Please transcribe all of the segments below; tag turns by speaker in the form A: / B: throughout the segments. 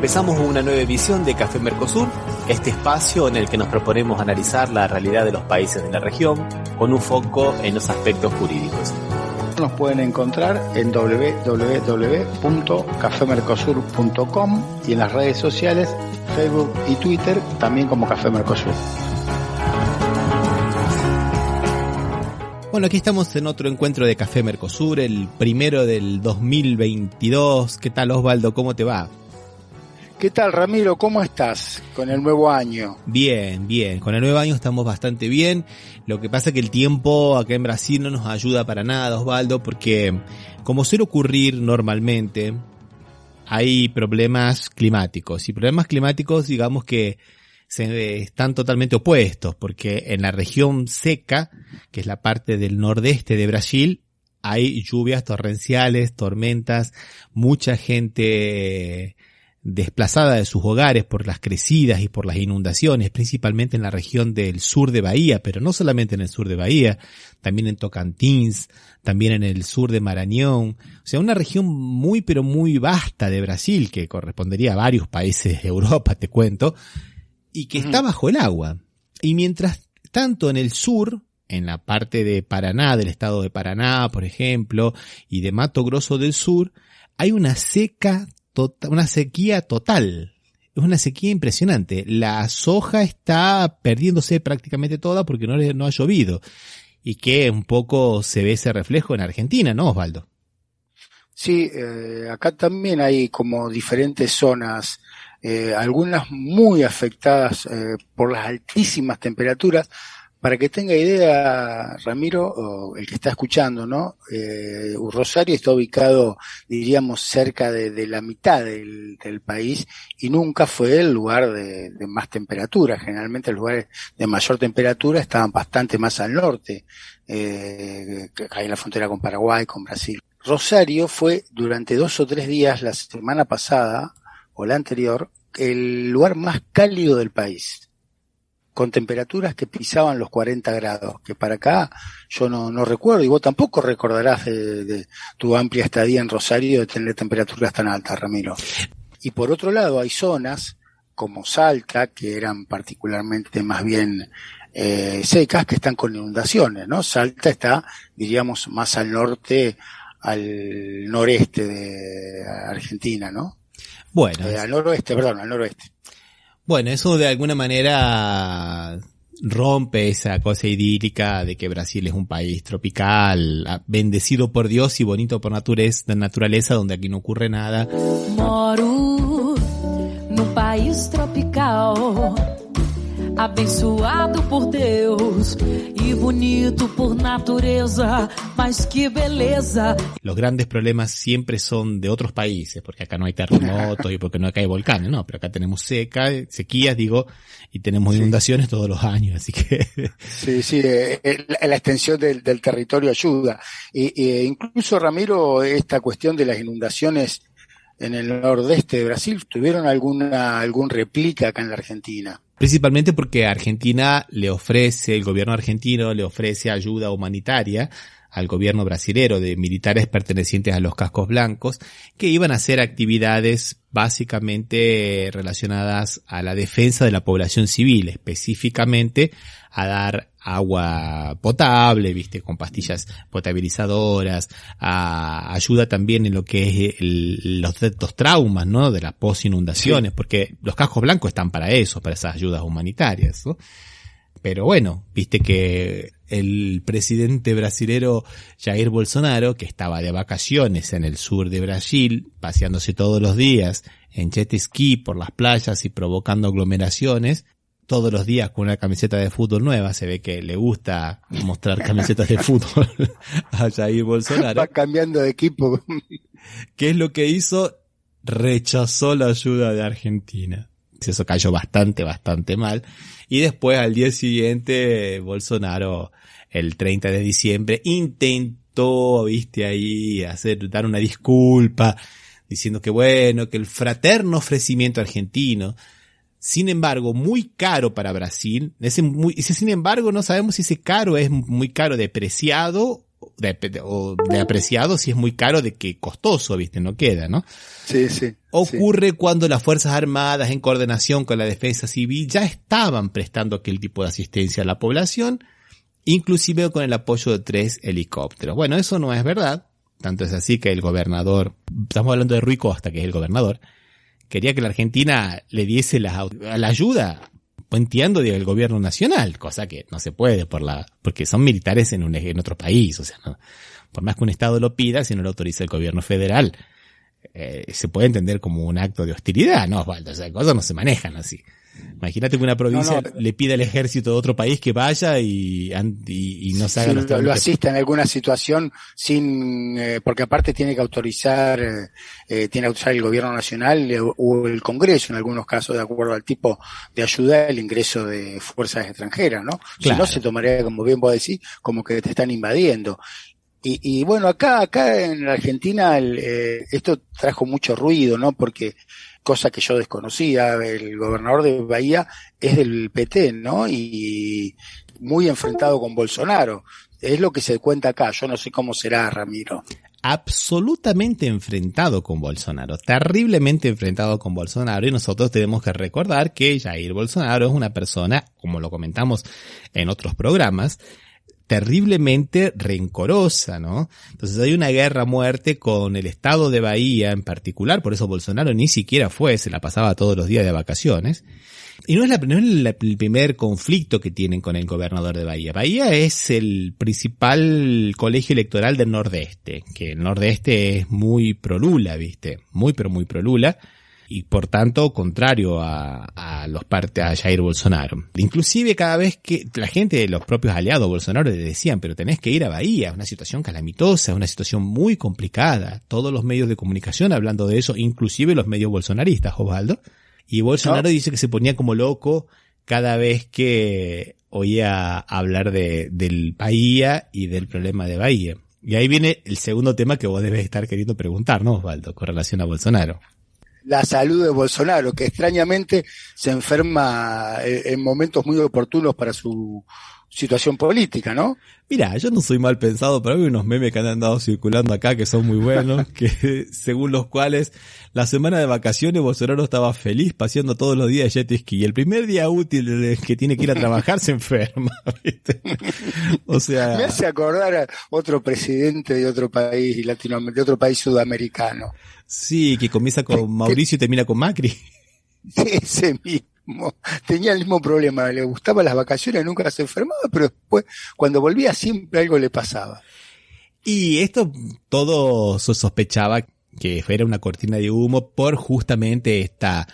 A: Empezamos una nueva edición de Café Mercosur, este espacio en el que nos proponemos analizar la realidad de los países de la región con un foco en los aspectos jurídicos.
B: Nos pueden encontrar en www.cafemercosur.com y en las redes sociales, Facebook y Twitter, también como Café Mercosur.
C: Bueno, aquí estamos en otro encuentro de Café Mercosur, el primero del 2022. ¿Qué tal, Osvaldo? ¿Cómo te va?
B: ¿Qué tal, Ramiro? ¿Cómo estás con el nuevo año?
C: Bien, bien. Con el nuevo año estamos bastante bien. Lo que pasa es que el tiempo acá en Brasil no nos ayuda para nada, Osvaldo, porque como suele ocurrir normalmente, hay problemas climáticos. Y problemas climáticos, digamos que están totalmente opuestos, porque en la región seca, que es la parte del nordeste de Brasil, hay lluvias torrenciales, tormentas, mucha gente desplazada de sus hogares por las crecidas y por las inundaciones, principalmente en la región del sur de Bahía, pero no solamente en el sur de Bahía, también en Tocantins, también en el sur de Maranhão, o sea, una región muy pero muy vasta de Brasil, que correspondería a varios países de Europa, te cuento, y que está bajo el agua. Y mientras tanto en el sur, en la parte de Paraná, del estado de Paraná, por ejemplo, y de Mato Grosso del Sur, hay una sequía total. Es una sequía impresionante. La soja está perdiéndose prácticamente toda porque no ha llovido. Y que un poco se ve ese reflejo en Argentina, ¿no, Osvaldo?
B: Sí, acá también hay como diferentes zonas, algunas muy afectadas por las altísimas temperaturas. Para que tenga idea, Ramiro, o el que está escuchando, ¿no? Rosario está ubicado, diríamos, cerca de la mitad del país y nunca fue el lugar de más temperatura. Generalmente los lugares de mayor temperatura estaban bastante más al norte, ahí en la frontera con Paraguay, con Brasil. Rosario fue durante 2 o 3 días la semana pasada o la anterior el lugar más cálido del país, con temperaturas que pisaban los 40 grados, que para acá yo no recuerdo, y vos tampoco recordarás de tu amplia estadía en Rosario de tener temperaturas tan altas, Ramiro. Y por otro lado hay zonas como Salta, que eran particularmente más bien secas, que están con inundaciones, ¿no? Salta está, diríamos, más al norte, al noreste de Argentina, ¿no?
C: Bueno.
B: Al noroeste.
C: Bueno, eso de alguna manera rompe esa cosa idílica de que Brasil es un país tropical, bendecido por Dios y bonito por naturaleza, donde aquí no ocurre nada.
D: Moro num país tropical, abençoado por Deus e bonito por natureza, mas que beleza.
C: Los grandes problemas siempre son de otros países, porque acá no hay terremotos y porque no acá hay volcanes, no, pero acá tenemos sequías, y tenemos inundaciones todos los años, así que...
B: Sí, la extensión del territorio ayuda. Incluso, Ramiro, esta cuestión de las inundaciones en el nordeste de Brasil, ¿tuvieron algún réplica acá en la Argentina?
C: Principalmente porque el gobierno argentino le ofrece ayuda humanitaria al gobierno brasilero de militares pertenecientes a los cascos blancos que iban a hacer actividades básicamente relacionadas a la defensa de la población civil, específicamente a dar agua potable, con pastillas potabilizadoras, ayuda también en lo que es los traumas, ¿no? De las post-inundaciones, porque los cascos blancos están para eso, para esas ayudas humanitarias, ¿no? Pero bueno, viste que el presidente brasilero Jair Bolsonaro, que estaba de vacaciones en el sur de Brasil, paseándose todos los días en jet ski por las playas y provocando aglomeraciones, todos los días con una camiseta de fútbol nueva, se ve que le gusta mostrar camisetas de fútbol a Jair Bolsonaro.
B: Va cambiando de equipo.
C: ¿Qué es lo que hizo? Rechazó la ayuda de Argentina. Eso cayó bastante mal. Y después, al día siguiente, Bolsonaro, el 30 de diciembre, intentó, dar una disculpa, diciendo que bueno, que el fraterno ofrecimiento argentino, sin embargo, muy caro para Brasil, sin embargo, no sabemos si ese caro es muy caro depreciado o de apreciado si es muy caro de que costoso, ¿viste? No queda, ¿no?
B: Sí, sí.
C: Ocurre cuando las Fuerzas Armadas, en coordinación con la Defensa Civil, ya estaban prestando aquel tipo de asistencia a la población, inclusive con el apoyo de 3 helicópteros. Bueno, eso no es verdad. Tanto es así que el gobernador, estamos hablando de Rui Costa, que es el gobernador, quería que la Argentina le diese la ayuda puenteando del gobierno nacional, cosa que no se puede porque son militares en otro país, o sea, no, por más que un estado lo pida, si no lo autoriza el gobierno federal, se puede entender como un acto de hostilidad, ¿no, Osvaldo? O sea, cosas no se manejan así. Imagínate que una provincia le pida al ejército de otro país que vaya y no se haga
B: lo asista en alguna situación sin porque aparte tiene que autorizar el gobierno nacional o el Congreso en algunos casos, de acuerdo al tipo de ayuda, el ingreso de fuerzas extranjeras, ¿no? Claro. Si no, se tomaría, como bien vos decís, como que te están invadiendo. Y bueno, acá en la Argentina esto trajo mucho ruido, ¿no? Porque cosa que yo desconocía, el gobernador de Bahía es del PT, ¿no? Y muy enfrentado con Bolsonaro. Es lo que se cuenta acá, yo no sé cómo será, Ramiro.
C: Absolutamente enfrentado con Bolsonaro, terriblemente enfrentado con Bolsonaro, y nosotros tenemos que recordar que Jair Bolsonaro es una persona, como lo comentamos en otros programas, terriblemente rencorosa, ¿no? Entonces hay una guerra a muerte con el estado de Bahía en particular, por eso Bolsonaro ni siquiera se la pasaba todos los días de vacaciones. Y no es el primer conflicto que tienen con el gobernador de Bahía. Bahía es el principal colegio electoral del Nordeste, que el Nordeste es muy pro-Lula, ¿viste? Muy, pero muy pro-Lula. Y por tanto, contrario a Jair Bolsonaro. Inclusive cada vez que la gente, los propios aliados de Bolsonaro le decían, pero tenés que ir a Bahía, es una situación calamitosa, es una situación muy complicada. Todos los medios de comunicación hablando de eso, inclusive los medios bolsonaristas, Osvaldo. Y Bolsonaro dice que se ponía como loco cada vez que oía hablar del Bahía y del problema de Bahía. Y ahí viene el segundo tema que vos debes estar queriendo preguntar, ¿no, Osvaldo? Con relación a Bolsonaro.
B: La salud de Bolsonaro, que extrañamente se enferma en momentos muy oportunos para su situación política, ¿no?
C: Mira, yo no soy mal pensado, pero hay unos memes que han andado circulando acá que son muy buenos, que según los cuales la semana de vacaciones Bolsonaro estaba feliz paseando todos los días jet ski y el primer día útil que tiene que ir a trabajar se enferma, ¿viste? O sea,
B: me hace acordar a otro presidente de otro país de otro país sudamericano.
C: Sí, que comienza con Mauricio y termina con Macri.
B: Ese mismo. Tenía el mismo problema. Le gustaban las vacaciones, nunca se enfermaba, pero después, cuando volvía, siempre algo le pasaba.
C: Y esto todo se sospechaba que era una cortina de humo por justamente esta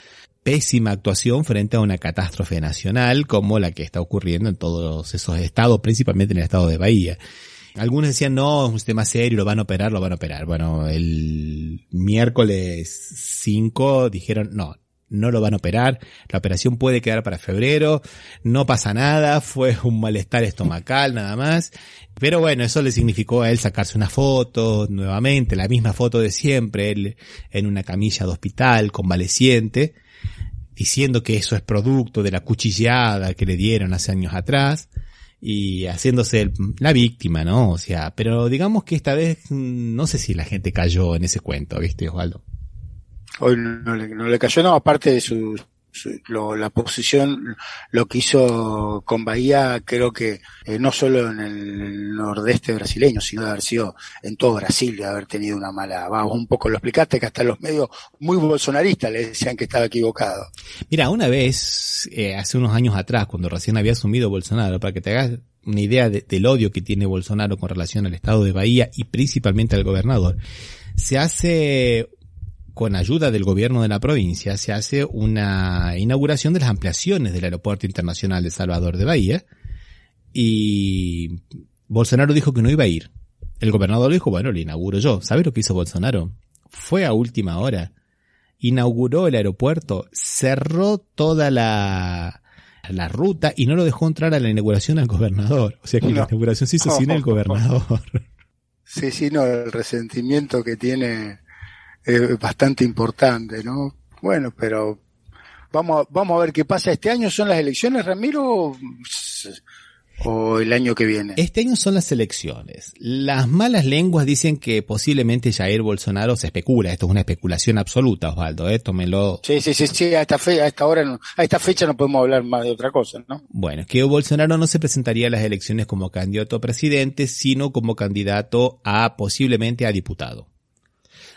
C: pésima actuación frente a una catástrofe nacional como la que está ocurriendo en todos esos estados, principalmente en el estado de Bahía. Algunos decían, no, es un tema serio, lo van a operar. Bueno, el miércoles 5 dijeron, no lo van a operar, la operación puede quedar para febrero, no pasa nada, fue un malestar estomacal nada más. Pero bueno, eso le significó a él sacarse una foto nuevamente, la misma foto de siempre, él en una camilla de hospital, convaleciente, diciendo que eso es producto de la cuchillada que le dieron hace años atrás. Y haciéndose la víctima, ¿no? O sea, pero digamos que esta vez no sé si la gente cayó en ese cuento, ¿viste, Osvaldo?
B: Hoy no le cayó, no, aparte de la posición, lo que hizo con Bahía, creo que no solo en el nordeste brasileño, sino de haber sido en todo Brasil, de haber tenido una mala, un poco lo explicaste, que hasta los medios muy bolsonaristas le decían que estaba equivocado.
C: Mira, una vez, hace unos años atrás, cuando recién había asumido Bolsonaro, para que te hagas una idea del odio que tiene Bolsonaro con relación al estado de Bahía y principalmente al gobernador, se hace, con ayuda del gobierno de la provincia, se hace una inauguración de las ampliaciones del Aeropuerto Internacional de Salvador de Bahía y Bolsonaro dijo que no iba a ir. El gobernador dijo, bueno, lo inauguro yo. ¿Sabes lo que hizo Bolsonaro? Fue a última hora, inauguró el aeropuerto, cerró toda la ruta y no lo dejó entrar a la inauguración al gobernador. O sea que la inauguración se hizo sin el gobernador.
B: Sí, no, el resentimiento que tiene es bastante importante, ¿no? Bueno, pero vamos a ver qué pasa este año. ¿Son las elecciones, Ramiro? o el año que viene?
C: Este año son las elecciones. Las malas lenguas dicen que posiblemente Jair Bolsonaro se especula. Esto es una especulación absoluta, Osvaldo, tómenlo.
B: Sí, a esta fecha no podemos hablar más de otra cosa, ¿no?
C: Bueno, que Bolsonaro no se presentaría a las elecciones como candidato a presidente, sino como candidato posiblemente a diputado.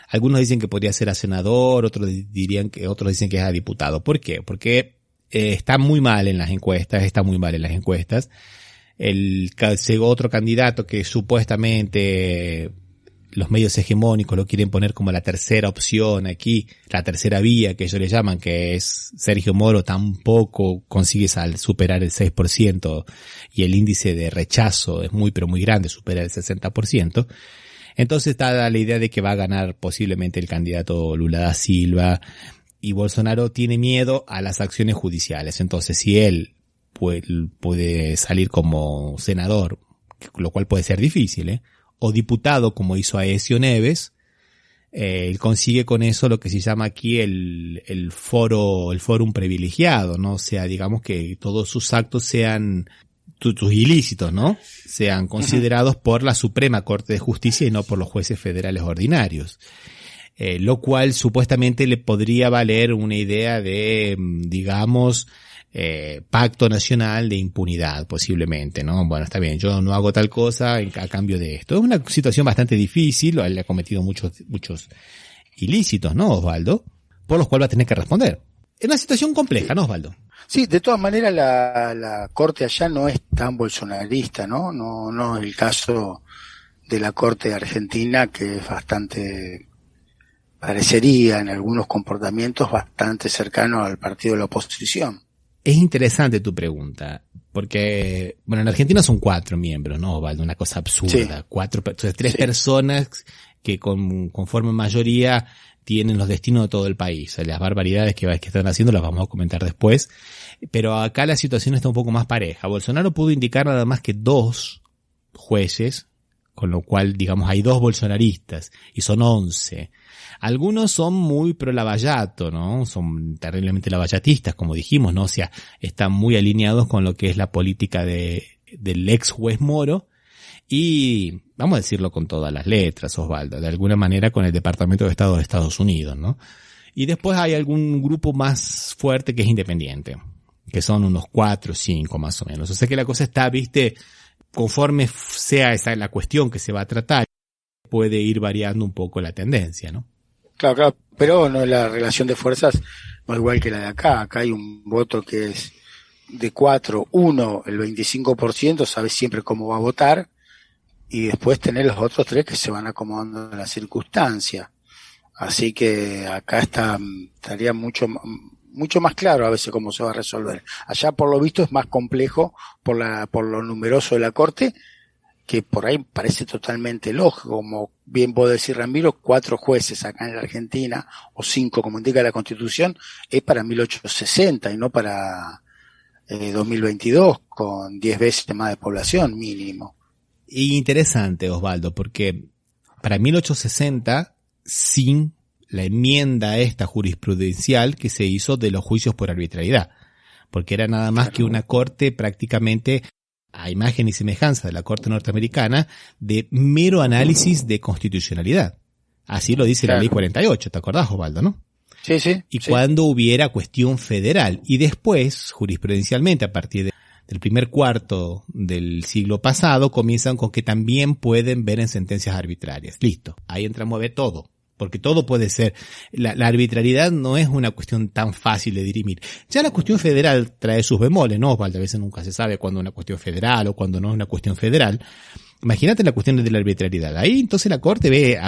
C: Algunos dicen que podría ser a senador, otros dicen que es a diputado. ¿Por qué? Porque está muy mal en las encuestas. Otro candidato que supuestamente los medios hegemónicos lo quieren poner como la tercera opción aquí, la tercera vía que ellos le llaman, que es Sergio Moro, tampoco consigue superar el 6% y el índice de rechazo es muy pero muy grande, supera el 60%. Entonces está la idea de que va a ganar posiblemente el candidato Lula da Silva, y Bolsonaro tiene miedo a las acciones judiciales. Entonces si él puede salir como senador, lo cual puede ser difícil, o diputado como hizo Aécio Neves, él consigue con eso lo que se llama aquí el fórum privilegiado, ¿no? O sea, digamos que todos sus actos sean sus ilícitos, ¿no? Sean considerados por la Suprema Corte de Justicia y no por los jueces federales ordinarios. Lo cual supuestamente le podría valer una idea de, digamos, pacto nacional de impunidad, posiblemente, ¿no? Bueno, está bien, yo no hago tal cosa a cambio de esto. Es una situación bastante difícil, él ha cometido muchos ilícitos, ¿no, Osvaldo? Por los cuales va a tener que responder. Es una situación compleja, ¿no, Osvaldo?
B: Sí, de todas maneras la corte allá no es tan bolsonarista, ¿no? No es el caso de la corte argentina, que es bastante, parecería en algunos comportamientos bastante cercano al partido de la oposición.
C: Es interesante tu pregunta, porque, bueno, en Argentina son 4 miembros, ¿no, Osvaldo? Una cosa absurda. Sí. 3 personas que conforman mayoría tienen los destinos de todo el país. Las barbaridades que están haciendo las vamos a comentar después. Pero acá la situación está un poco más pareja. Bolsonaro pudo indicar nada más que 2 jueces, con lo cual, digamos, hay 2 bolsonaristas, y son 11. Algunos son muy pro Lavallato, ¿no? Son terriblemente lavallatistas, como dijimos, ¿no? O sea, están muy alineados con lo que es la política del ex juez Moro, y vamos a decirlo con todas las letras, Osvaldo, de alguna manera con el Departamento de Estado de Estados Unidos, ¿no? Y después hay algún grupo más fuerte que es independiente, que son unos 4 o 5 más o menos. O sea que la cosa está, viste, conforme sea esa la cuestión que se va a tratar, puede ir variando un poco la tendencia, ¿no?
B: Claro, pero no, la relación de fuerzas no es igual que la de acá. Acá hay un voto que es de 4, 1, el 25%, sabe siempre cómo va a votar, y después tener los otros 3 que se van acomodando en la circunstancia. Así que acá estaría mucho más claro a veces cómo se va a resolver. Allá por lo visto es más complejo por lo numeroso de la corte, que por ahí parece totalmente lógico, como bien puede decir Ramiro, 4 jueces acá en la Argentina, o 5 como indica la Constitución, es para 1860 y no para 2022, con 10 veces más de población mínimo.
C: Y interesante, Osvaldo, porque para 1860, sin la enmienda esta jurisprudencial que se hizo de los juicios por arbitrariedad, porque era nada más que una corte prácticamente a imagen y semejanza de la corte norteamericana de mero análisis de constitucionalidad. Así lo dice la ley 48, ¿te acordás, Osvaldo, no?
B: Sí.
C: Y cuando hubiera cuestión federal, y después, jurisprudencialmente, a partir del primer cuarto del siglo pasado, comienzan con que también pueden ver en sentencias arbitrarias. Listo, ahí entramos a ver todo. Porque todo puede ser, la arbitrariedad no es una cuestión tan fácil de dirimir. Ya la cuestión federal trae sus bemoles, ¿no, Osvaldo? A veces nunca se sabe cuándo es una cuestión federal o cuándo no es una cuestión federal. Imagínate la cuestión de la arbitrariedad. Ahí entonces la Corte ve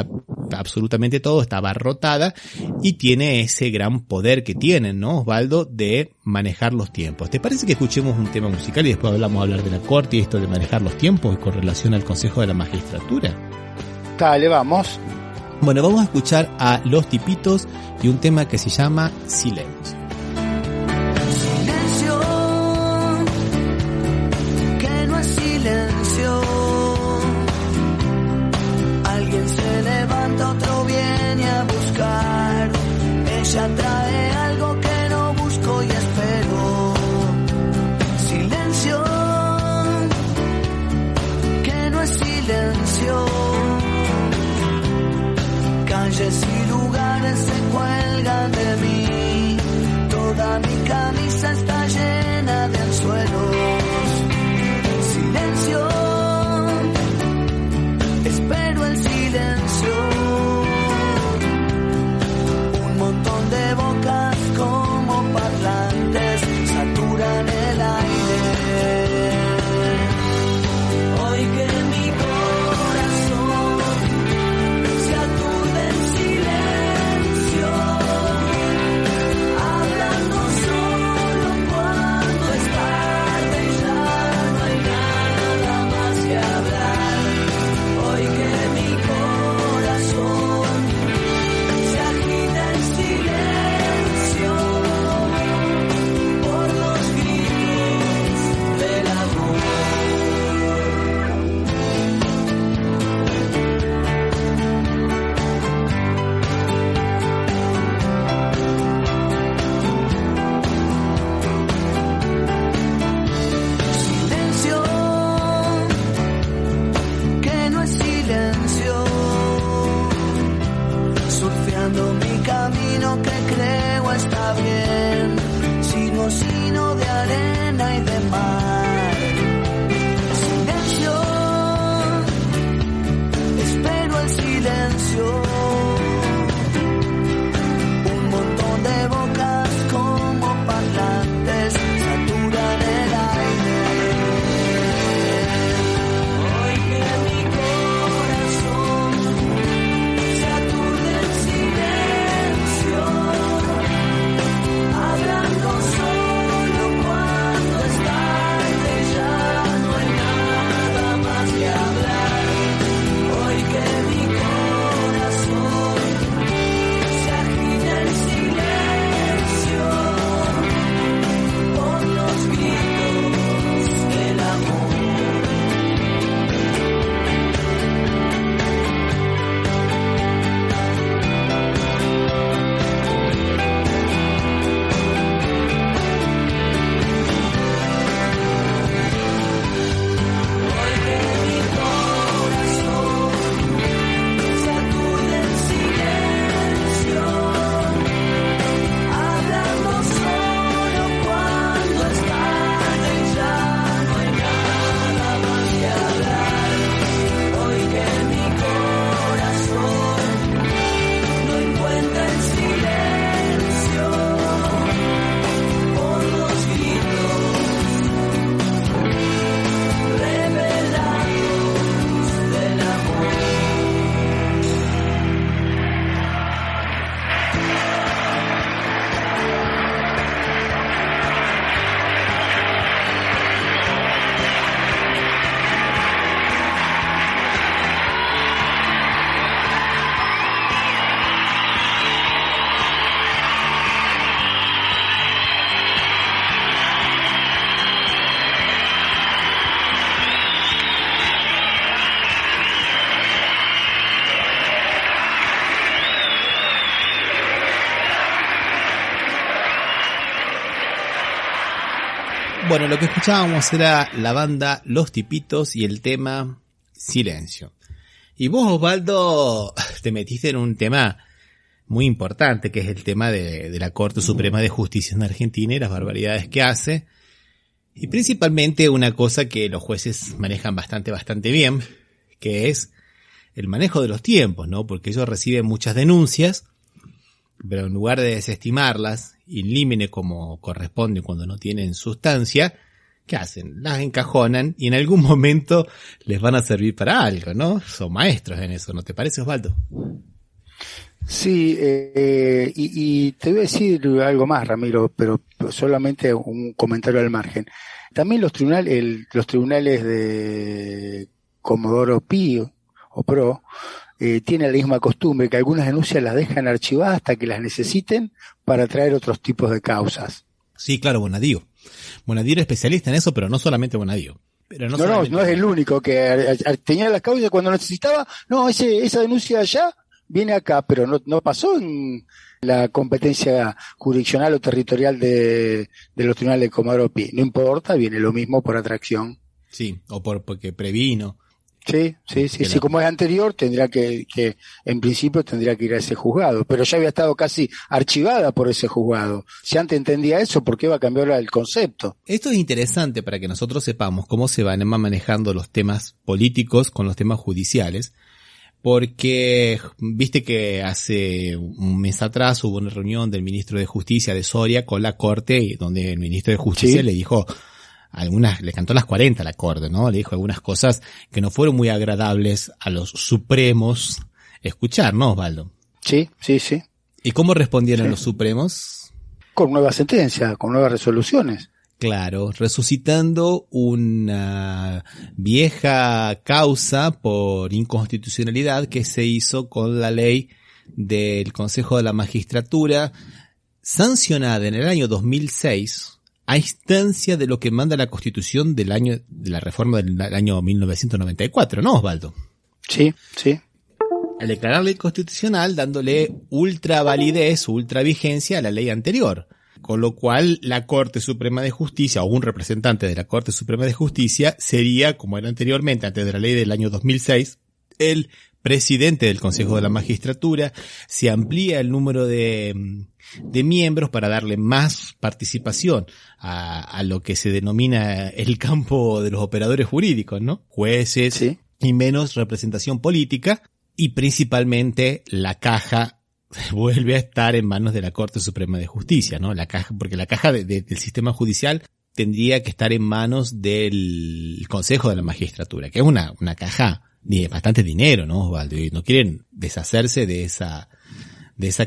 C: absolutamente todo, está abarrotada y tiene ese gran poder que tienen, ¿no, Osvaldo? De manejar los tiempos. ¿Te parece que escuchemos un tema musical y después vamos a hablar de la Corte y esto de manejar los tiempos con relación al Consejo de la Magistratura?
B: Dale, vamos.
C: Bueno, vamos a escuchar a Los Tipitos y un tema que se llama Silencio.
E: Silencio, que no es silencio. Alguien se levanta, otro viene a buscar. Ella trae algo que no busco y espero. Silencio, flores se cuelgan de mí, toda mi camisa está llena de anzuelos. Silencio, espero el silencio. Un montón de bocas como parlantes saturan el aire. Hoy que mi corazón se aturde en silencio, hablando solo cuando es tarde y ya no hay nada más que hablar. Hoy que mi corazón se agita en silencio por los gritos del amor. Silencio, que no es silencio, surfeando mi camino que creo está bien, sino de arena y de mar. Silencio, espero el silencio. Un montón de bocas como parlantes saturan el aire. Hoy que mi corazón se aturde en silencio, hablando solo cuando es tarde y ya no hay nada más que hablar. Hoy que mi corazón se agita en silencio por los gritos del amor. Hoy que mi corazón se aturde en silencio, hablando solo cuando es tarde y ya no hay nada más que hablar. Hoy que mi corazón no encuentra el silencio por los gritos revelados del amor.
C: Bueno, lo que escuchábamos era la banda Los Tipitos y el tema Silencio. Y vos, Osvaldo, te metiste en un tema muy importante, que es el tema de la Corte Suprema de Justicia en Argentina y las barbaridades que hace. Y principalmente una cosa que los jueces manejan bastante bien, que es el manejo de los tiempos, ¿no? Porque ellos reciben muchas denuncias, pero en lugar de desestimarlas, in limine como corresponde cuando no tienen sustancia, ¿qué hacen? Las encajonan y en algún momento les van a servir para algo, ¿no? Son maestros en eso, ¿no te parece, Osvaldo?
B: Sí, y te voy a decir algo más, Ramiro, pero solamente un comentario al margen. También los tribunales de Comodoro Pi o Pro tienen la misma costumbre, que algunas denuncias las dejan archivadas hasta que las necesiten para traer otros tipos de causas.
C: Sí, claro, Bonadío. Bonadío era especialista en eso, pero no solamente Bonadío. Pero
B: no es el único que tenía las causas cuando necesitaba. No, esa denuncia allá viene acá, pero no pasó en la competencia jurisdiccional o territorial de los tribunales de Comodoro Pi. No importa, viene lo mismo por atracción.
C: Sí, o porque previno.
B: Sí, como es anterior, tendrá que en principio tendría que ir a ese juzgado, pero ya había estado casi archivada por ese juzgado. Si antes entendía eso, ¿por qué va a cambiar el concepto?
C: Esto es interesante para que nosotros sepamos cómo se van manejando los temas políticos con los temas judiciales, porque viste que hace un mes atrás hubo una reunión del ministro de Justicia de Soria con la Corte, donde el ministro de Justicia le dijo le cantó las 40 a la Corte, ¿no? Le dijo algunas cosas que no fueron muy agradables a los supremos escuchar, ¿no, Osvaldo?
B: Sí.
C: ¿Y cómo respondieron los supremos?
B: Con nuevas sentencias, con nuevas resoluciones.
C: Claro, resucitando una vieja causa por inconstitucionalidad que se hizo con la ley del Consejo de la Magistratura, sancionada en el año 2006, a instancia de lo que manda la Constitución de la reforma del año 1994, ¿no, Osvaldo?
B: Sí.
C: Al declararla inconstitucional, dándole ultra validez, ultra vigencia a la ley anterior. Con lo cual, la Corte Suprema de Justicia, o un representante de la Corte Suprema de Justicia, sería, como era anteriormente, antes de la ley del año 2006, el presidente del Consejo de la Magistratura. Se amplía el número de miembros para darle más participación a lo que se denomina el campo de los operadores jurídicos, ¿no? Jueces,
B: sí,
C: y menos representación política, y principalmente la caja vuelve a estar en manos de la Corte Suprema de Justicia, ¿no? La caja, porque la caja del sistema judicial tendría que estar en manos del Consejo de la Magistratura, que es una caja de bastante dinero, ¿no, Osvaldo? Y no quieren deshacerse de esa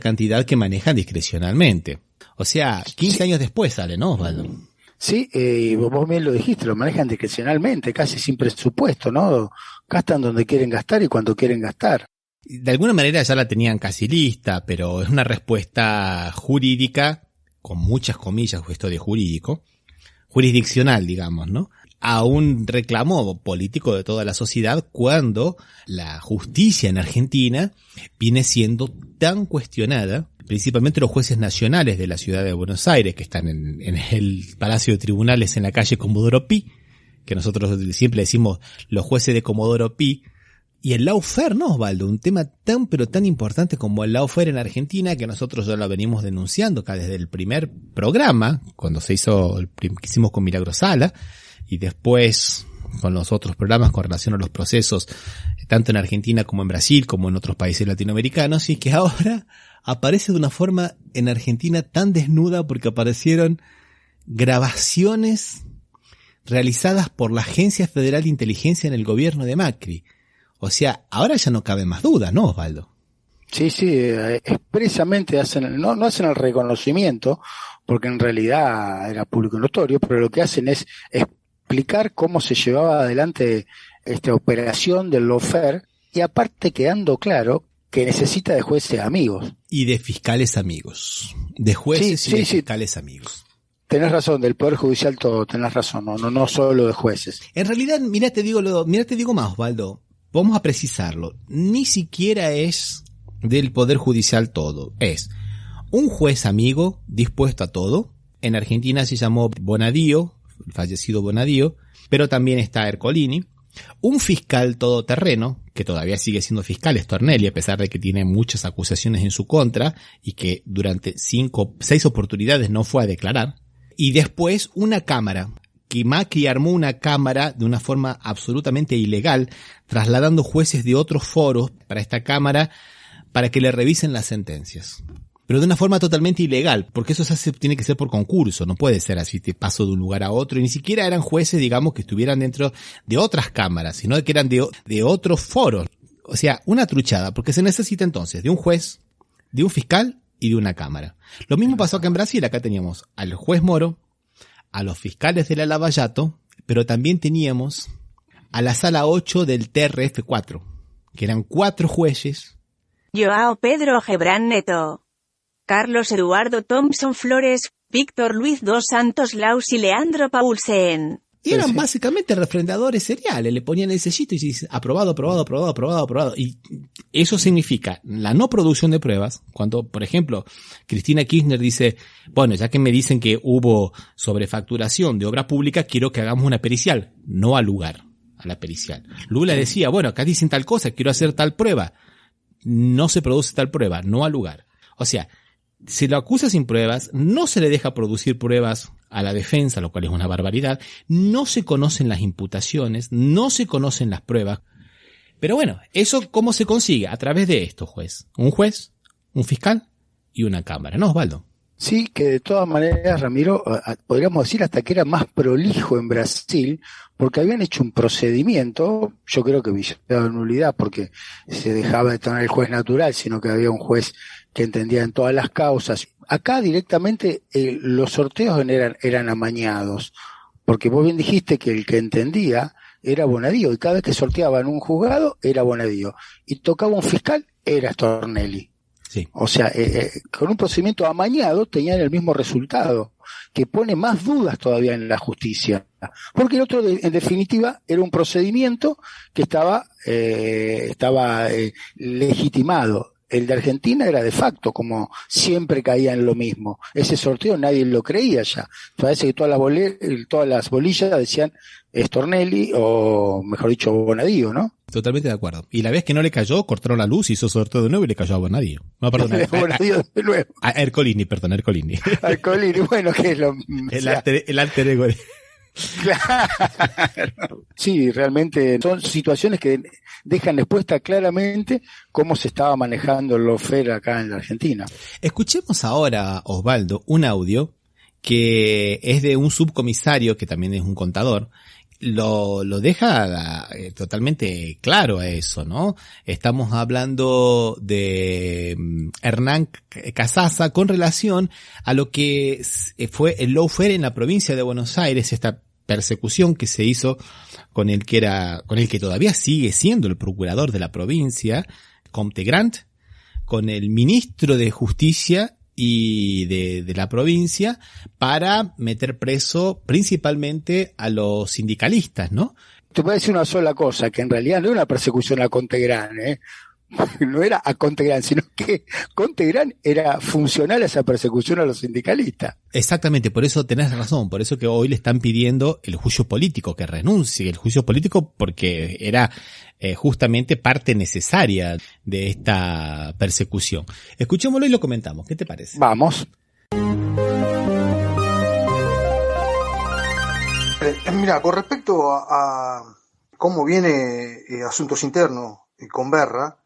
C: cantidad que manejan discrecionalmente. O sea, 15 años después sale, ¿no, Osvaldo?
B: Sí, vos bien lo dijiste, lo manejan discrecionalmente, casi sin presupuesto, ¿no? Gastan donde quieren gastar y cuando quieren gastar.
C: De alguna manera ya la tenían casi lista, pero es una respuesta jurídica, con muchas comillas, esto de jurídico, jurisdiccional, digamos, ¿no? A un reclamo político de toda la sociedad cuando la justicia en Argentina viene siendo tan cuestionada, principalmente los jueces nacionales de la ciudad de Buenos Aires, que están en el Palacio de Tribunales en la calle Comodoro Pi, que nosotros siempre decimos los jueces de Comodoro Pi, y el lawfare, ¿no, Osvaldo? Un tema tan pero tan importante como el lawfare en Argentina, que nosotros ya lo venimos denunciando acá desde el primer programa, cuando se hizo que hicimos con Milagrosala, y después con los otros programas con relación a los procesos, tanto en Argentina como en Brasil, como en otros países latinoamericanos, y que ahora aparece de una forma en Argentina tan desnuda porque aparecieron grabaciones realizadas por la Agencia Federal de Inteligencia en el gobierno de Macri. O sea, ahora ya no cabe más duda, ¿no, Osvaldo?
B: Sí, expresamente no hacen el reconocimiento, porque en realidad era público y notorio, pero lo que hacen es explicar cómo se llevaba adelante esta operación del lawfare, y aparte quedando claro que necesita de jueces amigos.
C: Y de fiscales amigos. De jueces y de fiscales amigos.
B: Tenés razón, del Poder Judicial todo, tenés razón, no solo de jueces.
C: En realidad, mira te digo más, Osvaldo. Vamos a precisarlo. Ni siquiera es del Poder Judicial todo. Es un juez amigo dispuesto a todo. En Argentina se llamó Bonadío, el fallecido Bonadío, pero también está Ercolini. Un fiscal todoterreno, que todavía sigue siendo fiscal, es Tornelli, a pesar de que tiene muchas acusaciones en su contra y que durante 6 oportunidades no fue a declarar. Y después una cámara, que Macri armó una cámara de una forma absolutamente ilegal, trasladando jueces de otros foros para esta cámara para que le revisen las sentencias. Pero de una forma totalmente ilegal, porque eso tiene que ser por concurso, no puede ser así, te paso de un lugar a otro, y ni siquiera eran jueces, digamos, que estuvieran dentro de otras cámaras, sino que eran de otros foros. O sea, una truchada, porque se necesita entonces de un juez, de un fiscal y de una cámara. Lo mismo pasó acá en Brasil, acá teníamos al juez Moro, a los fiscales de la Lava Jato, pero también teníamos a la sala 8 del TRF4, que eran 4 jueces.
F: Joao Pedro Gebran Neto, Carlos Eduardo Thompson Flores, Víctor Luis dos Santos Laus y Leandro Paulsen.
C: Y eran básicamente refrendadores seriales, le ponían el sellito y dice aprobado. Y eso significa la no producción de pruebas. Cuando, por ejemplo, Cristina Kirchner dice, bueno, ya que me dicen que hubo sobrefacturación de obra pública, quiero que hagamos una pericial, no al lugar. a la pericial. Lula decía, bueno, acá dicen tal cosa, quiero hacer tal prueba. No se produce tal prueba, no al lugar. O sea, se lo acusa sin pruebas, no se le deja producir pruebas a la defensa, lo cual es una barbaridad, no se conocen las imputaciones, no se conocen las pruebas. Pero bueno, ¿eso cómo se consigue? A través de esto, juez, un fiscal y una cámara, ¿no, Osvaldo?
B: Sí, que de todas maneras, Ramiro, podríamos decir hasta que era más prolijo en Brasil, porque habían hecho un procedimiento, yo creo que viciado de nulidad, porque se dejaba de tener el juez natural, sino que había un juez que entendía en todas las causas. Acá directamente los sorteos eran amañados, porque vos bien dijiste que el que entendía era Bonadío, y cada vez que sorteaban un juzgado era Bonadío, y tocaba un fiscal, era Stornelli.
C: Sí.
B: O sea, con un procedimiento amañado tenían el mismo resultado, que pone más dudas todavía en la justicia. Porque el otro, en definitiva, era un procedimiento que estaba legitimado. El de Argentina era de facto, como siempre caía en lo mismo. Ese sorteo nadie lo creía ya. Parece que todas las bolillas decían Stornelli, o mejor dicho, Bonadío, ¿no?
C: Totalmente de acuerdo. Y la vez que no le cayó, cortaron la luz, hizo sorteo de nuevo y le cayó a Bonadío. No, perdón.
B: Bonadío de nuevo.
C: A Ercolini.
B: Ercolini, bueno, que es lo...
C: El alter ego de...
B: Claro. Sí, realmente son situaciones que dejan expuesta claramente cómo se estaba manejando el lawfare acá en la Argentina.
C: Escuchemos ahora, Osvaldo, un audio que es de un subcomisario que también es un contador. Lo deja totalmente claro a eso, ¿no? Estamos hablando de Hernán Casaza con relación a lo que fue el lawfare en la provincia de Buenos Aires, esta persecución que se hizo con el que todavía sigue siendo el procurador de la provincia, Comte Grant, con el ministro de Justicia y de la provincia, para meter preso principalmente a los sindicalistas, ¿no?
B: Te voy a decir una sola cosa, que en realidad no era una persecución a Comte Grant, no era a Comte Grant, sino que Comte Grant era funcional a esa persecución a los sindicalistas.
C: Exactamente, por eso tenés razón, por eso que hoy le están pidiendo el juicio político, que renuncie el juicio político, porque era justamente parte necesaria de esta persecución. Escuchémoslo y lo comentamos, ¿qué te parece?
B: Vamos.
G: Mira, con respecto a cómo viene Asuntos Internos con Berra,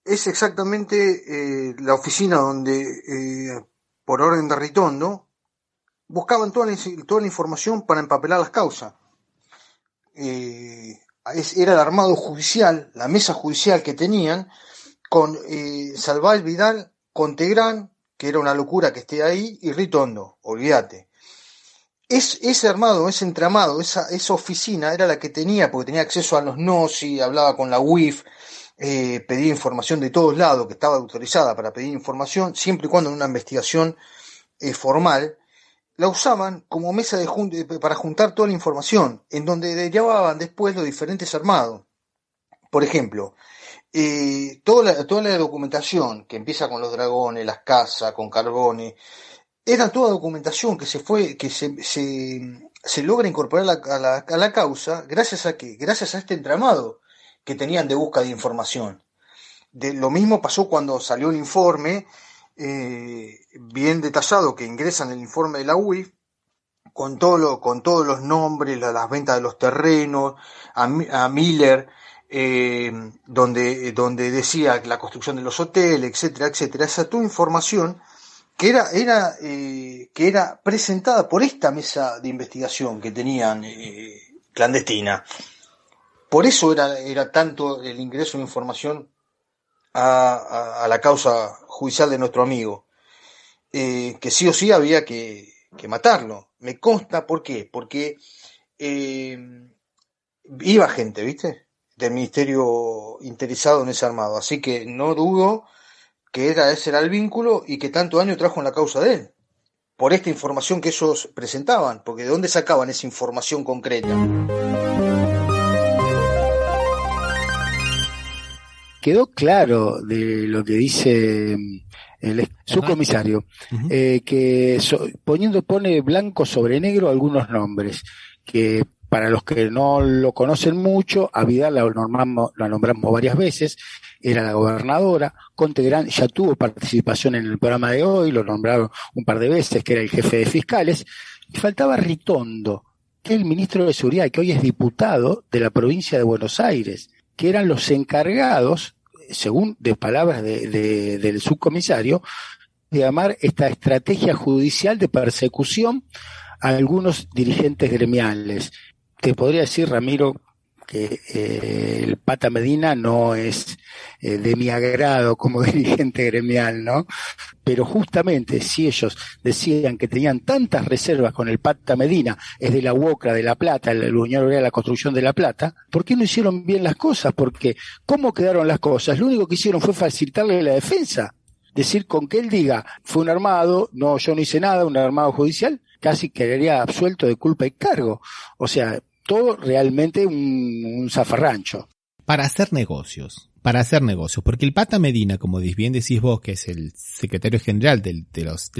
G: es exactamente la oficina donde, por orden de Ritondo, buscaban toda la información para empapelar las causas. Era el armado judicial, la mesa judicial que tenían, con Salvador Vidal, Contegrán, que era una locura que esté ahí, y Ritondo, olvídate. Ese armado, ese entramado, esa oficina era la que tenía, porque tenía acceso a los NOSI, hablaba con la UIF, pedía información de todos lados, que estaba autorizada para pedir información, siempre y cuando en una investigación formal, la usaban como mesa para juntar toda la información, en donde derivaban después los diferentes armados. Por ejemplo, toda la documentación que empieza con los dragones, las casas, con Carbone, era toda documentación que se logra incorporar a la causa gracias a este entramado que tenían de búsqueda de información. Lo mismo pasó cuando salió el informe bien detallado que ingresa en el informe de la UIF, con todos los nombres, las ventas de los terrenos, a Miller, donde decía la construcción de los hoteles, etcétera, etcétera. Esa toda información que era presentada por esta mesa de investigación que tenían clandestina. Por eso era tanto el ingreso de información a la causa judicial de nuestro amigo, que sí o sí había que matarlo. Me consta, ¿por qué? Porque iba gente, ¿viste?, del ministerio interesado en ese armado, así que no dudo que ese era el vínculo y que tanto daño trajo en la causa de él, por esta información que ellos presentaban, porque ¿de dónde sacaban esa información concreta?
B: Quedó claro de lo que dice el subcomisario, que pone blanco sobre negro algunos nombres, que para los que no lo conocen mucho, a Vidal la nombramos varias veces, era la gobernadora. Contegrán ya tuvo participación en el programa de hoy, lo nombraron un par de veces, que era el jefe de fiscales. Y faltaba Ritondo, que es el ministro de Seguridad, que hoy es diputado de la provincia de Buenos Aires, que eran los encargados, según de palabras del subcomisario, de armar esta estrategia judicial de persecución a algunos dirigentes gremiales. Te podría decir, Ramiro, que el Pata Medina no es de mi agrado como dirigente gremial, ¿no? Pero justamente si ellos decían que tenían tantas reservas con el Pata Medina, es de la UOCRA, de La Plata, la Unión Europea de la Construcción de La Plata, ¿por qué no hicieron bien las cosas? Porque ¿cómo quedaron las cosas? Lo único que hicieron fue facilitarle la defensa. Decir, con que él diga, fue un armado, no, yo no hice nada, un armado judicial, casi quedaría absuelto de culpa y cargo. O sea, todo realmente un zafarrancho.
C: Para hacer negocios, porque el Pata Medina, como bien decís vos, que es el secretario general del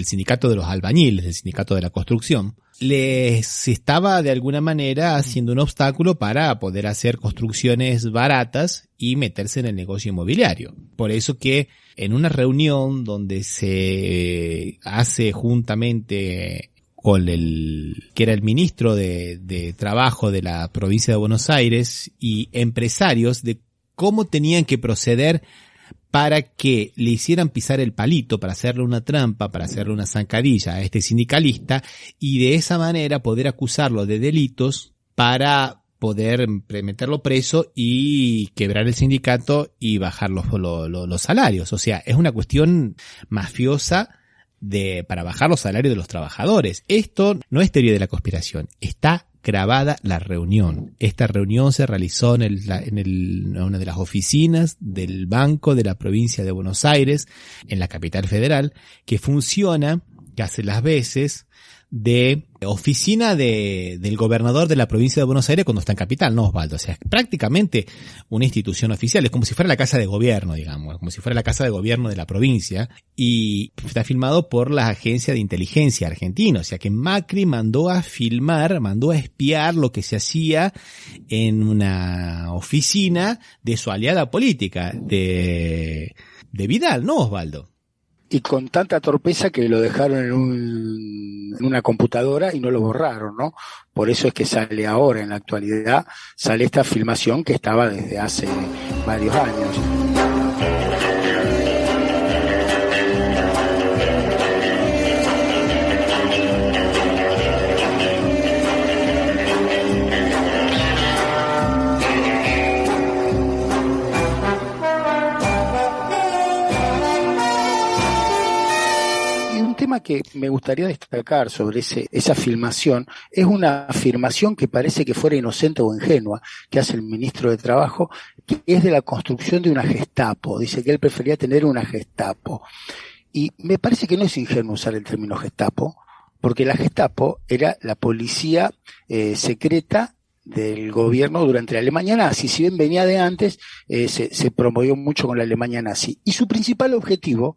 C: sindicato de los albañiles, del sindicato de la construcción, les estaba de alguna manera haciendo un obstáculo para poder hacer construcciones baratas y meterse en el negocio inmobiliario. Por eso que en una reunión donde se hace juntamente con que era el ministro de Trabajo de la provincia de Buenos Aires y empresarios, de cómo tenían que proceder para que le hicieran pisar el palito, para hacerle una trampa, para hacerle una zancadilla a este sindicalista y de esa manera poder acusarlo de delitos para poder meterlo preso y quebrar el sindicato y bajar los salarios. O sea, es una cuestión mafiosa para bajar los salarios de los trabajadores. Esto no es teoría de la conspiración, está grabada la reunión. Esta reunión se realizó en una de las oficinas del Banco de la provincia de Buenos Aires, en la capital federal, que funciona, que hace las veces de oficina del gobernador de la provincia de Buenos Aires cuando está en capital, ¿no, Osvaldo? O sea, es prácticamente una institución oficial, es como si fuera la casa de gobierno, digamos, como si fuera la casa de gobierno de la provincia, y está filmado por la agencia de inteligencia argentina, o sea que Macri mandó a filmar, mandó a espiar lo que se hacía en una oficina de su aliada política, de Vidal, ¿no, Osvaldo?
B: Y con tanta torpeza que lo dejaron en una computadora y no lo borraron, ¿no? Por eso es que sale ahora, en la actualidad, sale esta filmación que estaba desde hace varios años. Que me gustaría destacar sobre esa filmación es una afirmación que parece que fuera inocente o ingenua que hace el ministro de Trabajo, que es de la construcción de una Gestapo. Dice que él prefería tener una Gestapo. Y me parece que no es ingenuo usar el término Gestapo, porque la Gestapo era la policía secreta del gobierno durante la Alemania nazi. Si bien venía de antes, se promovió mucho con la Alemania nazi. Y su principal objetivo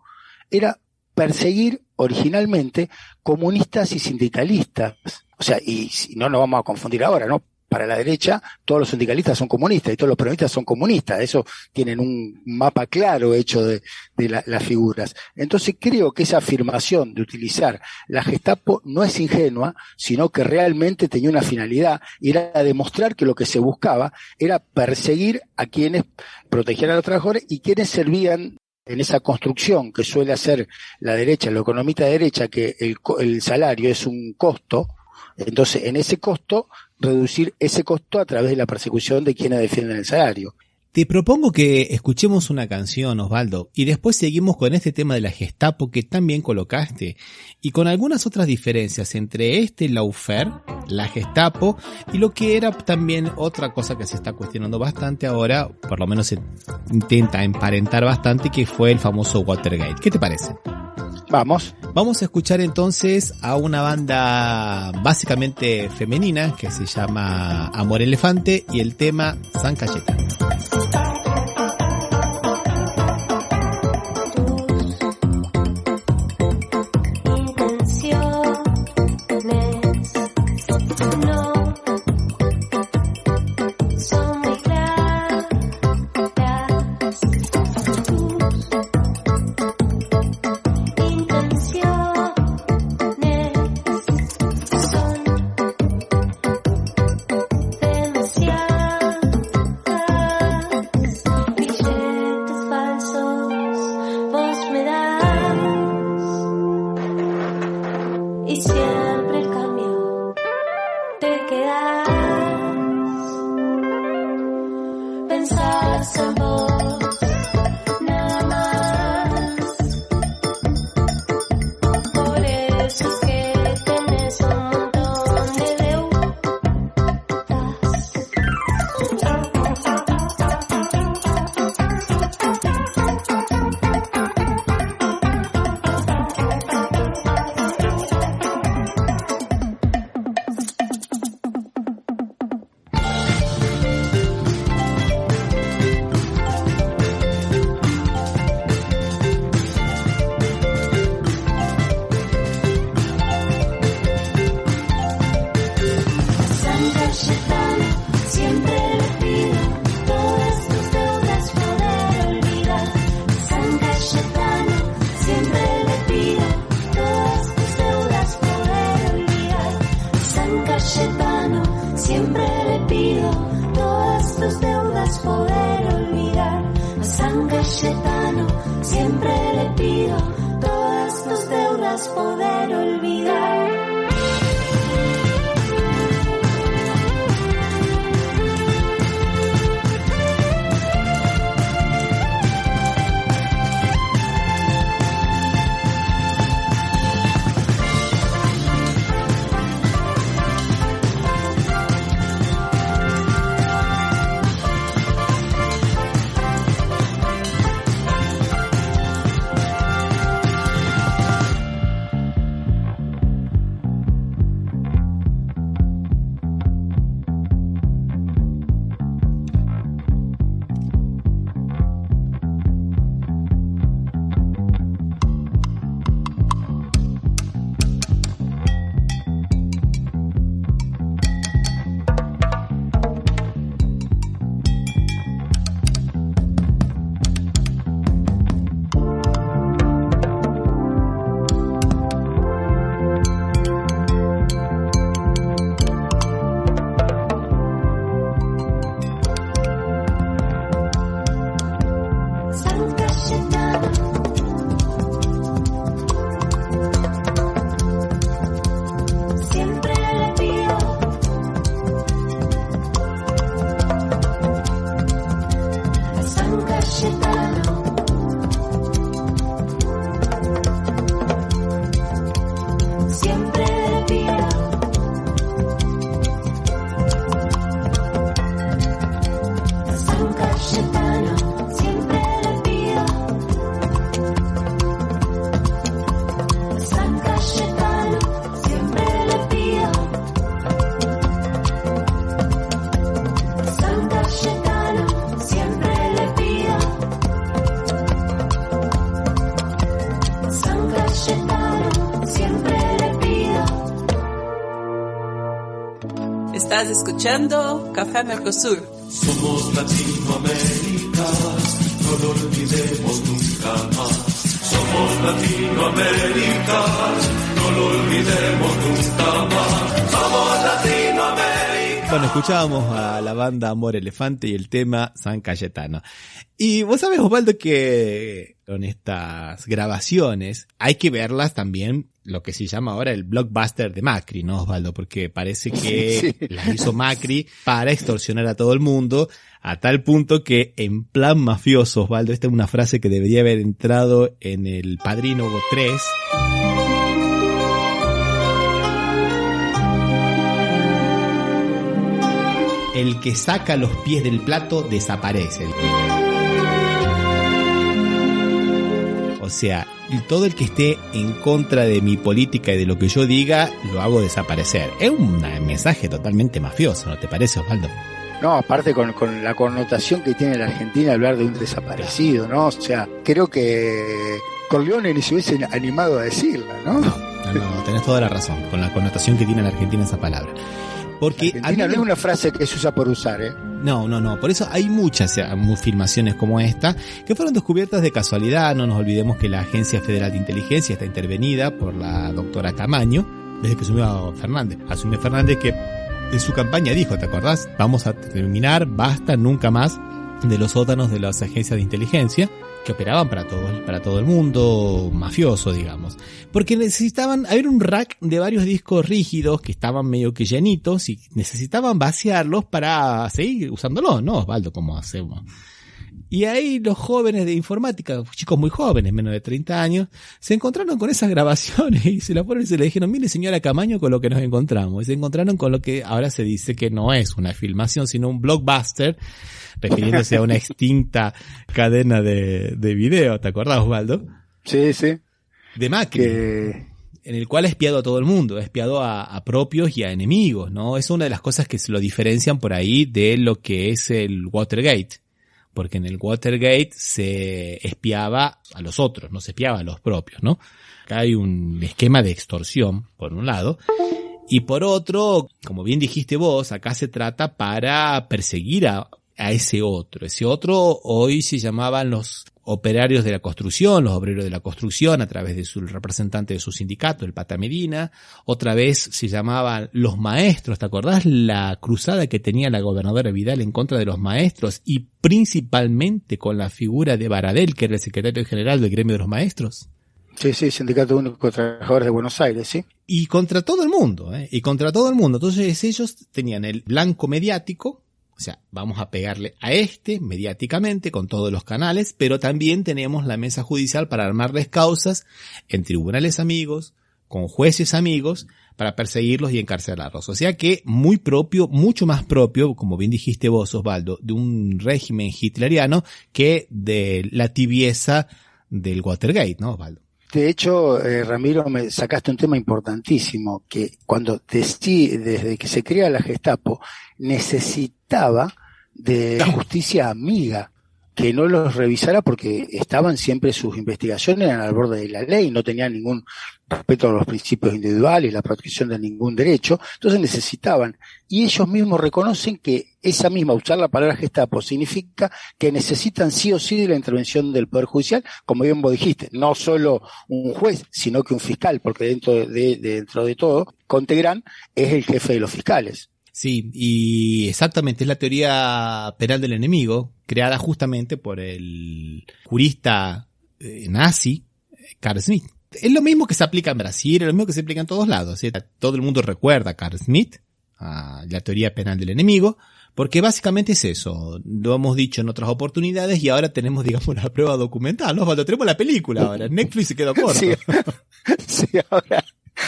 B: era perseguir originalmente comunistas y sindicalistas. O sea, y no nos vamos a confundir ahora, ¿no? Para la derecha, todos los sindicalistas son comunistas y todos los peronistas son comunistas. Eso tienen un mapa claro hecho de las figuras. Entonces creo que esa afirmación de utilizar la Gestapo no es ingenua, sino que realmente tenía una finalidad, y era demostrar que lo que se buscaba era perseguir a quienes protegían a los trabajadores y quienes servían en esa construcción que suele hacer la derecha, el economista de derecha, que el salario es un costo. Entonces, en ese costo, reducir ese costo a través de la persecución de quienes defienden el salario.
C: Te propongo que escuchemos una canción, Osvaldo, y después seguimos con este tema de la Gestapo que también colocaste, y con algunas otras diferencias entre lawfare, la Gestapo, y lo que era también otra cosa que se está cuestionando bastante ahora, por lo menos se intenta emparentar bastante, que fue el famoso Watergate. ¿Qué te parece?
B: Vamos
C: a escuchar entonces a una banda básicamente femenina que se llama Amor Elefante y el tema San Cayetano.
H: Cayetano, siempre le pido.
I: Estás escuchando Café Mercosur.
J: Somos Latinoamérica, no lo olvidemos nunca más. Somos Latinoamérica, no lo olvidemos nunca más. Somos Latinoamérica.
C: Bueno, escuchábamos a la banda Amor Elefante y el tema San Cayetano. Y vos sabés, Osvaldo, que con estas grabaciones hay que verlas también, lo que se llama ahora el blockbuster de Macri, ¿no, Osvaldo? Porque parece que
B: Sí.
C: las hizo Macri para extorsionar a todo el mundo, a tal punto que en plan mafioso, Osvaldo, esta es una frase que debería haber entrado en El Padrino 3. El que saca los pies del plato desaparece. O sea, todo el que esté en contra de mi política y de lo que yo diga, lo hago desaparecer. Es un mensaje totalmente mafioso, ¿no te parece, Osvaldo?
B: No, aparte con la connotación que tiene la Argentina hablar de un desaparecido, ¿no? O sea, creo que Corleone ni se hubiese animado a decirla, ¿no?
C: No, tenés toda la razón, con la connotación que tiene en Argentina esa palabra. Porque
B: Argentina no es una frase que se usa por usar, ¿eh?
C: No. Por eso hay muchas filmaciones como esta que fueron descubiertas de casualidad. No nos olvidemos que la Agencia Federal de Inteligencia está intervenida por la doctora Camaño desde que asumió Fernández. Asumió Fernández que en su campaña dijo, ¿te acordás? Vamos a terminar, basta, nunca más de los sótanos de las agencias de inteligencia que operaban para todo el mundo mafioso, digamos. Porque necesitaban, había un rack de varios discos rígidos que estaban medio que llenitos y necesitaban vaciarlos para seguir usándolos, ¿no, Osvaldo? Como hacemos. Y ahí los jóvenes de informática, chicos muy jóvenes, menos de 30 años, se encontraron con esas grabaciones y se las fueron y se le dijeron, mire señora Camaño con lo que nos encontramos. Y se encontraron con lo que ahora se dice que no es una filmación, sino un blockbuster, refiriéndose a una extinta cadena de video, ¿te acordás, Osvaldo?
B: Sí, sí.
C: De Macri. En el cual ha espiado a todo el mundo, ha espiado a propios y a enemigos, ¿no? Es una de las cosas que se lo diferencian por ahí de lo que es el Watergate. Porque en el Watergate se espiaba a los otros, no se espiaba a los propios, ¿no? Acá hay un esquema de extorsión, por un lado, y por otro, como bien dijiste vos, acá se trata para perseguir a ese otro. Ese otro hoy se llamaban los operarios de la construcción, los obreros de la construcción a través de su representante de su sindicato, el Pata Medina. Otra vez se llamaban los maestros, ¿te acordás la cruzada que tenía la gobernadora Vidal en contra de los maestros y principalmente con la figura de Baradel, que era el secretario general del gremio de los maestros?
B: Sí, Sindicato Único de Trabajadores de Buenos Aires, sí.
C: Y contra todo el mundo, y contra todo el mundo. Entonces ellos tenían el blanco mediático. O sea, vamos a pegarle a mediáticamente con todos los canales, pero también tenemos la mesa judicial para armarles causas en tribunales amigos, con jueces amigos, para perseguirlos y encarcelarlos. O sea que muy propio, mucho más propio, como bien dijiste vos, Osvaldo, de un régimen hitleriano que de la tibieza del Watergate, ¿no, Osvaldo?
B: De hecho, Ramiro, me sacaste un tema importantísimo, que cuando desde que se crea la Gestapo, necesitaba de la justicia amiga, que no los revisara porque estaban siempre sus investigaciones al borde de la ley, no tenían ningún respeto a los principios individuales, la protección de ningún derecho, entonces necesitaban, y ellos mismos reconocen que esa misma, usar la palabra Gestapo, significa que necesitan sí o sí de la intervención del Poder Judicial, como bien vos dijiste, no solo un juez, sino que un fiscal, porque dentro de todo, Contegrán es el jefe de los fiscales.
C: Sí, y exactamente, es la teoría penal del enemigo, creada justamente por el jurista nazi, Carl Schmitt. Es lo mismo que se aplica en Brasil, es lo mismo que se aplica en todos lados, ¿sí? Todo el mundo recuerda a Carl Schmitt, a la teoría penal del enemigo, porque básicamente es eso. Lo hemos dicho en otras oportunidades y ahora tenemos, digamos, la prueba documental, ¿no? Cuando tenemos la película ahora, Netflix se quedó corto.
B: Sí, sí, ahora...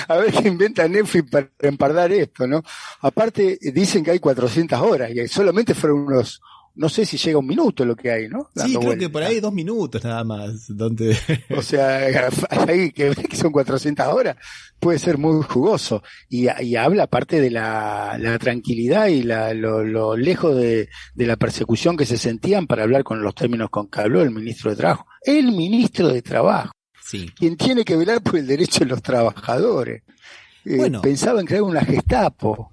B: A ver qué inventa Netflix para empardar esto, ¿no? Aparte, dicen que hay 400 horas y solamente fueron unos, no sé si llega un minuto lo que hay, ¿no?
C: Sí, creo que por ahí 2 minutos nada más. Donde...
B: O sea, ahí que son 400 horas, puede ser muy jugoso. Y habla aparte de la tranquilidad y lo lejos de la persecución que se sentían para hablar con los términos con que habló el ministro de Trabajo. El ministro de Trabajo.
C: Sí.
B: Quien tiene que velar por el derecho de los trabajadores.
C: Bueno.
B: Pensaba en crear una Gestapo.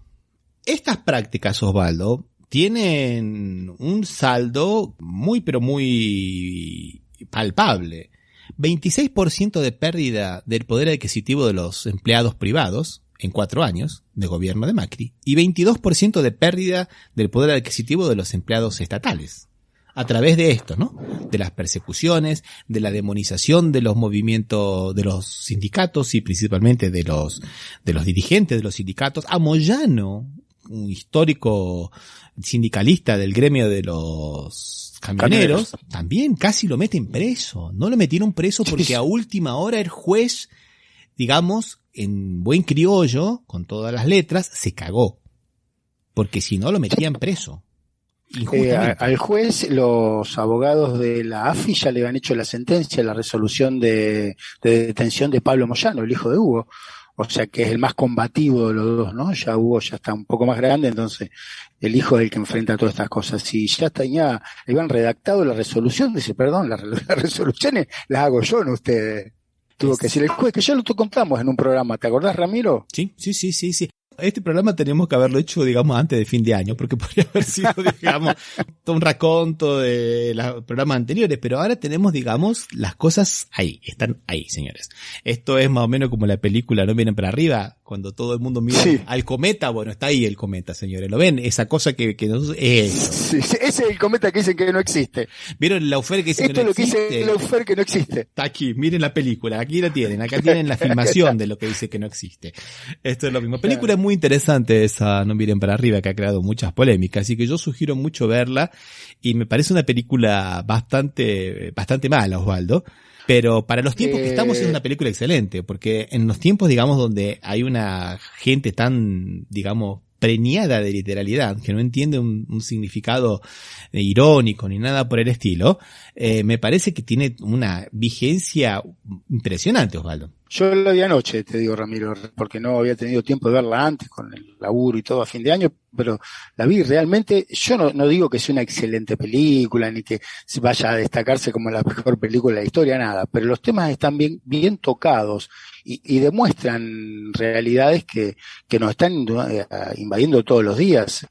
C: Estas prácticas, Osvaldo, tienen un saldo muy, pero muy palpable. 26% de pérdida del poder adquisitivo de los empleados privados en 4 años de gobierno de Macri y 22% de pérdida del poder adquisitivo de los empleados estatales. A través de esto, ¿no? De las persecuciones, de la demonización de los movimientos, de los sindicatos y principalmente de los dirigentes de los sindicatos. A Moyano, un histórico sindicalista del gremio de los camioneros, también casi lo meten preso. No lo metieron preso porque a última hora el juez, digamos, en buen criollo, con todas las letras, se cagó. Porque si no lo metían preso.
B: Al juez, los abogados de la AFI ya le han hecho la sentencia, la resolución de detención de Pablo Moyano, el hijo de Hugo. O sea que es el más combativo de los dos, ¿no? Ya Hugo ya está un poco más grande, entonces el hijo es el que enfrenta todas estas cosas. Y ya le habían redactado la resolución, dice, perdón, las resoluciones las hago yo, no ustedes. Tuvo que decir el juez, que ya lo contamos en un programa, ¿te acordás, Ramiro?
C: Sí. Este programa tenemos que haberlo hecho, digamos, antes de fin de año, porque podría haber sido, digamos, todo un raconto de los programas anteriores, pero ahora tenemos, digamos, las cosas ahí, están ahí, señores. Esto es más o menos como la película No Miren para Arriba, cuando todo el mundo mira al cometa, bueno, está ahí el cometa, señores, ¿lo ven? Esa cosa que nosotros,
B: sí, ese es el cometa que dicen que no existe.
C: ¿Vieron el Laufer que dice que no existe?
B: Esto es lo que dice el Laufer que no existe.
C: Está aquí, miren la película, aquí la tienen, acá tienen la filmación de lo que dice que no existe. Esto es lo mismo. Película muy interesante esa No Miren para Arriba, que ha creado muchas polémicas, así que yo sugiero mucho verla y me parece una película bastante mala, Osvaldo, pero para los tiempos que estamos es una película excelente, porque en los tiempos, digamos, donde hay una gente tan, digamos, preñada de literalidad, que no entiende un significado irónico ni nada por el estilo, me parece que tiene una vigencia impresionante, Osvaldo.
B: Yo la vi anoche, te digo, Ramiro, porque no había tenido tiempo de verla antes con el laburo y todo a fin de año, pero la vi realmente. Yo no digo que sea una excelente película ni que vaya a destacarse como la mejor película de la historia, nada, pero los temas están bien tocados y demuestran realidades que nos están invadiendo todos los días.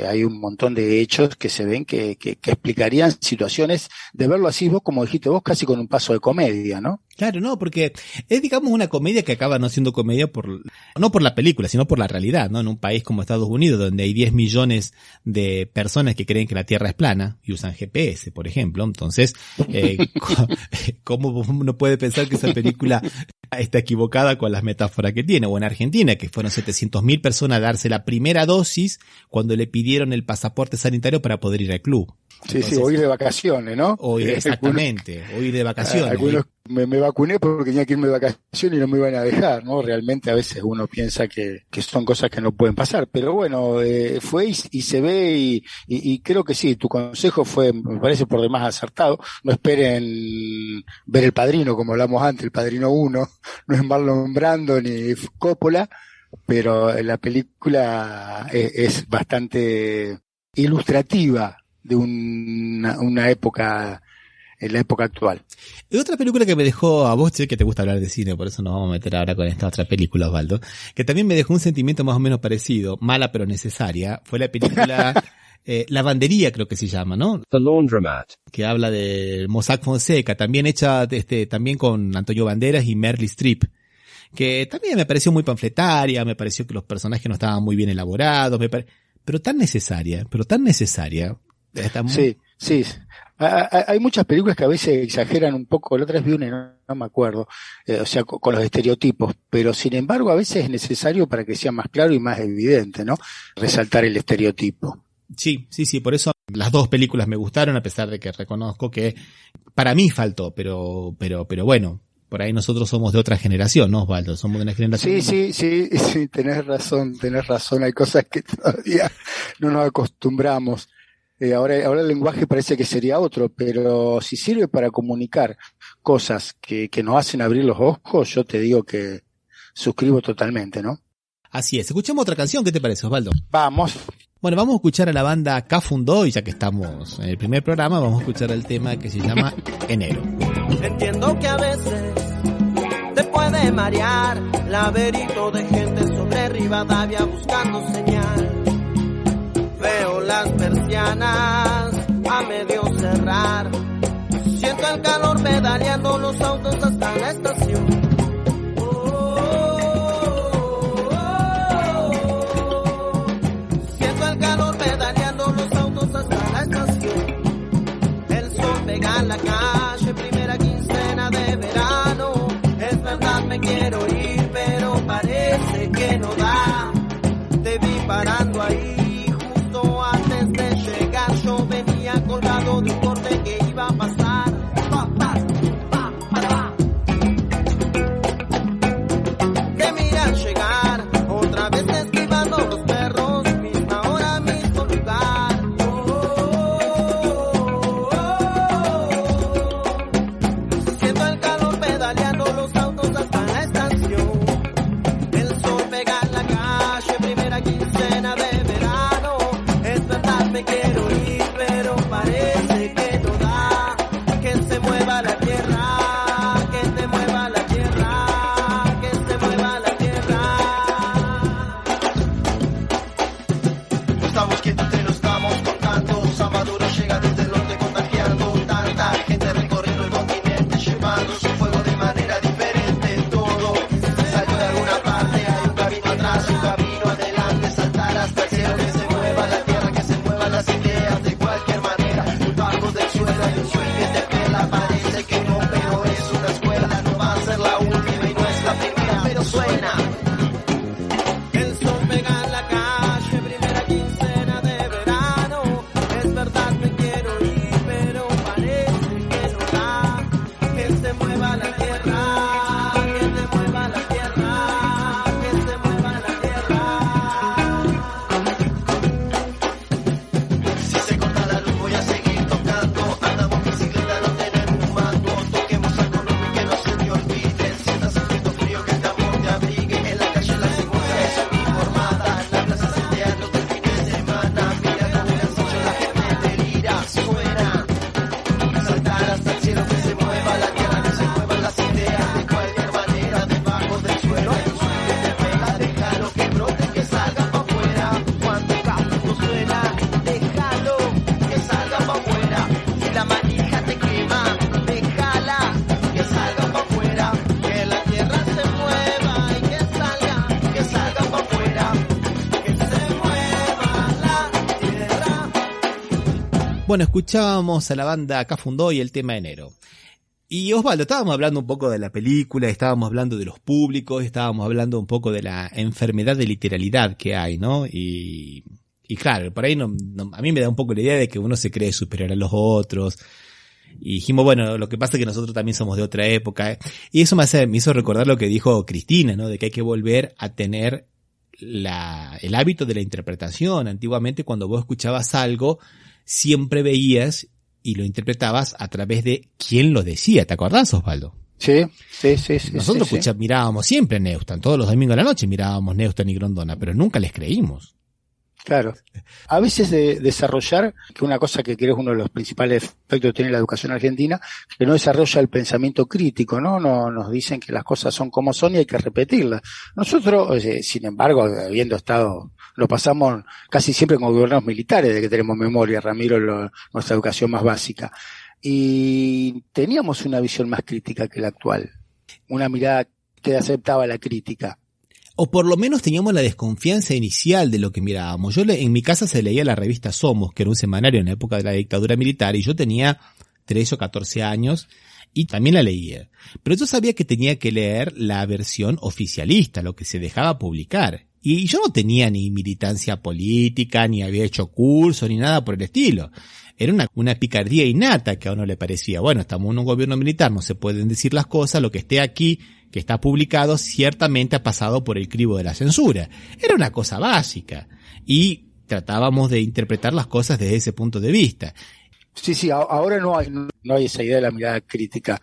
B: Hay un montón de hechos que se ven que explicarían situaciones, de verlo así vos, como dijiste vos, casi con un paso de comedia, ¿no?
C: Claro, no, porque es, digamos, una comedia que acaba no siendo comedia no por la película, sino por la realidad, ¿no? En un país como Estados Unidos, donde hay 10 millones de personas que creen que la Tierra es plana y usan GPS, por ejemplo. Entonces, ¿cómo uno puede pensar que esa película está equivocada con las metáforas que tiene? O en Argentina, que fueron 700.000 personas a darse la primera dosis cuando le pidieron el pasaporte sanitario para poder ir al club.
B: Entonces, sí, o ir de vacaciones, ¿no?
C: O ir, exactamente, o ir de vacaciones.
B: Algunos me vacuné porque tenía que irme de vacaciones y no me iban a dejar, ¿no? Realmente a veces uno piensa que son cosas que no pueden pasar, pero bueno, fue y se ve y creo que sí, tu consejo fue, me parece por demás acertado. No esperen ver El Padrino, como hablamos antes, El Padrino 1, no es Marlon Brando ni Coppola, pero la película es bastante ilustrativa de una época, en la época actual.
C: Y otra película que me dejó, a vos, que te gusta hablar de cine, por eso nos vamos a meter ahora con esta otra película, Osvaldo, que también me dejó un sentimiento más o menos parecido, mala pero necesaria, fue la película Lavandería, creo que se llama, ¿no?
K: The Laundromat.
C: Que habla de Mossack Fonseca, también hecha también con Antonio Banderas y Meryl Streep, que también me pareció muy panfletaria, me pareció que los personajes no estaban muy bien elaborados, pero tan necesaria.
B: Sí. Hay muchas películas que a veces exageran un poco. La otra vez vi una, no me acuerdo, o sea, con los estereotipos, pero sin embargo a veces es necesario para que sea más claro y más evidente, ¿no? Resaltar el estereotipo.
C: Sí, por eso las dos películas me gustaron, a pesar de que reconozco que para mí faltó, pero bueno, por ahí nosotros somos de otra generación, ¿no, Osvaldo? Somos de una generación.
B: Sí, tenés razón, hay cosas que todavía no nos acostumbramos. Ahora el lenguaje parece que sería otro, pero si sirve para comunicar cosas que nos hacen abrir los ojos, yo te digo que suscribo totalmente, ¿no?
C: Así es. Escuchamos otra canción, ¿qué te parece, Osvaldo?
B: Vamos.
C: Bueno, vamos a escuchar a la banda Cafundó, y ya que estamos en el primer programa, vamos a escuchar el tema que se llama Enero.
E: Entiendo que a veces
K: hace marear. Laberinto de gente sobre Rivadavia buscando señal. Veo las persianas a medio cerrar. Siento el calor pedaleando los autos hasta la estación. Siento el calor pedaleando los autos hasta la estación. El sol pega en la calle, primera quincena de verano. Es verdad, me quiero ir, pero parece que no da. Te vi parando ahí justo antes de llegar. Yo venía colgado de un corte que iba a pasar. Te miran llegar, otra vez esquivando los perros. Misma hora, mismo lugar. Siento el calor pedaleando los autos hasta la estación. El sol pega en la calle, primera quincena de verano. Es verdad, me quiero ir, pero parece que no da. Que se mueva la tierra, que se mueva la tierra, que se mueva la tierra. Estamos quietos, te lo estamos contando. San Maduro llega desde el norte contagiando. Tanta gente recorriendo el continente, llevando su fuego de manera diferente. Todo salió de alguna parte, hay un camino atrás, un camino adelante. Saltar hasta el cielo, que se mueva la tierra, que se muevan las ideas de cualquier manera. Un barco del suelo, hay un swing que te pela. Parece que no, pero es una escuela. No va a ser la última y no es la primera, pero suena. El sol pega en la calle, primera quincena de verano. Es verdad, me quiero ir, pero parece que no da. Que se mueva la tierra, que se mueva la tierra, que se mueva la tierra. Si se corta la luz voy a seguir tocando. Andamos bicicleta, no tenemos un mando. Toquemos al Colombia y que no se te olvide. Si estás sintiendo frío, que el amor te abrigue. En la calle la segunda es uniformada. La plaza se teatro del fin de semana. Mira cómo le has hecho, la gente delira. Suena. Saltar hasta el cielo, que se mueva la tierra, que se muevan las ideas de cualquier manera. Debajo del suelo hay un swing que te pega. Déjalo que brote, que salga pa' afuera. Cuando el cáptico suena, déjalo que salga pa' afuera. Si la manija te quema, déjala que salga pa' afuera. Que la tierra se mueva y que salga pa' afuera. Que se mueva la tierra.
C: Bueno, escuchábamos a la banda Acá Fundó y el tema Enero. Y Osvaldo, estábamos hablando un poco de la película, estábamos hablando de los públicos, estábamos hablando un poco de la enfermedad de literalidad que hay, ¿no? Y claro, por ahí a mí me da un poco la idea de que uno se cree superior a los otros. Y dijimos, bueno, lo que pasa es que nosotros también somos de otra época, ¿eh? Y eso me hizo recordar lo que dijo Cristina, ¿no? De que hay que volver a tener el hábito de la interpretación. Antiguamente, cuando vos escuchabas algo, siempre veías y lo interpretabas a través de quién lo decía. ¿Te acordás, Osvaldo?
B: Sí.
C: Nosotros
B: sí.
C: mirábamos siempre Neustan, todos los domingos de la noche mirábamos Neustan y Grondona, pero nunca les creímos.
B: Claro. A veces de desarrollar, que una cosa que creo es uno de los principales efectos que tiene la educación argentina, que no desarrolla el pensamiento crítico, ¿no? Nos dicen que las cosas son como son y hay que repetirlas. Nosotros, sin embargo, habiendo estado, lo pasamos casi siempre con gobiernos militares, de que tenemos memoria, Ramiro, nuestra educación más básica. Y teníamos una visión más crítica que la actual. Una mirada que aceptaba la crítica.
C: O por lo menos teníamos la desconfianza inicial de lo que mirábamos. En mi casa se leía la revista Somos, que era un semanario en la época de la dictadura militar, y yo tenía 13 o 14 años y también la leía. Pero yo sabía que tenía que leer la versión oficialista, lo que se dejaba publicar. Y yo no tenía ni militancia política, ni había hecho curso, ni nada por el estilo. Era una picardía innata que a uno le parecía, bueno, estamos en un gobierno militar, no se pueden decir las cosas, lo que esté aquí, que está publicado, ciertamente ha pasado por el cribo de la censura. Era una cosa básica. Y tratábamos de interpretar las cosas desde ese punto de vista.
B: Sí, ahora no hay esa idea de la mirada crítica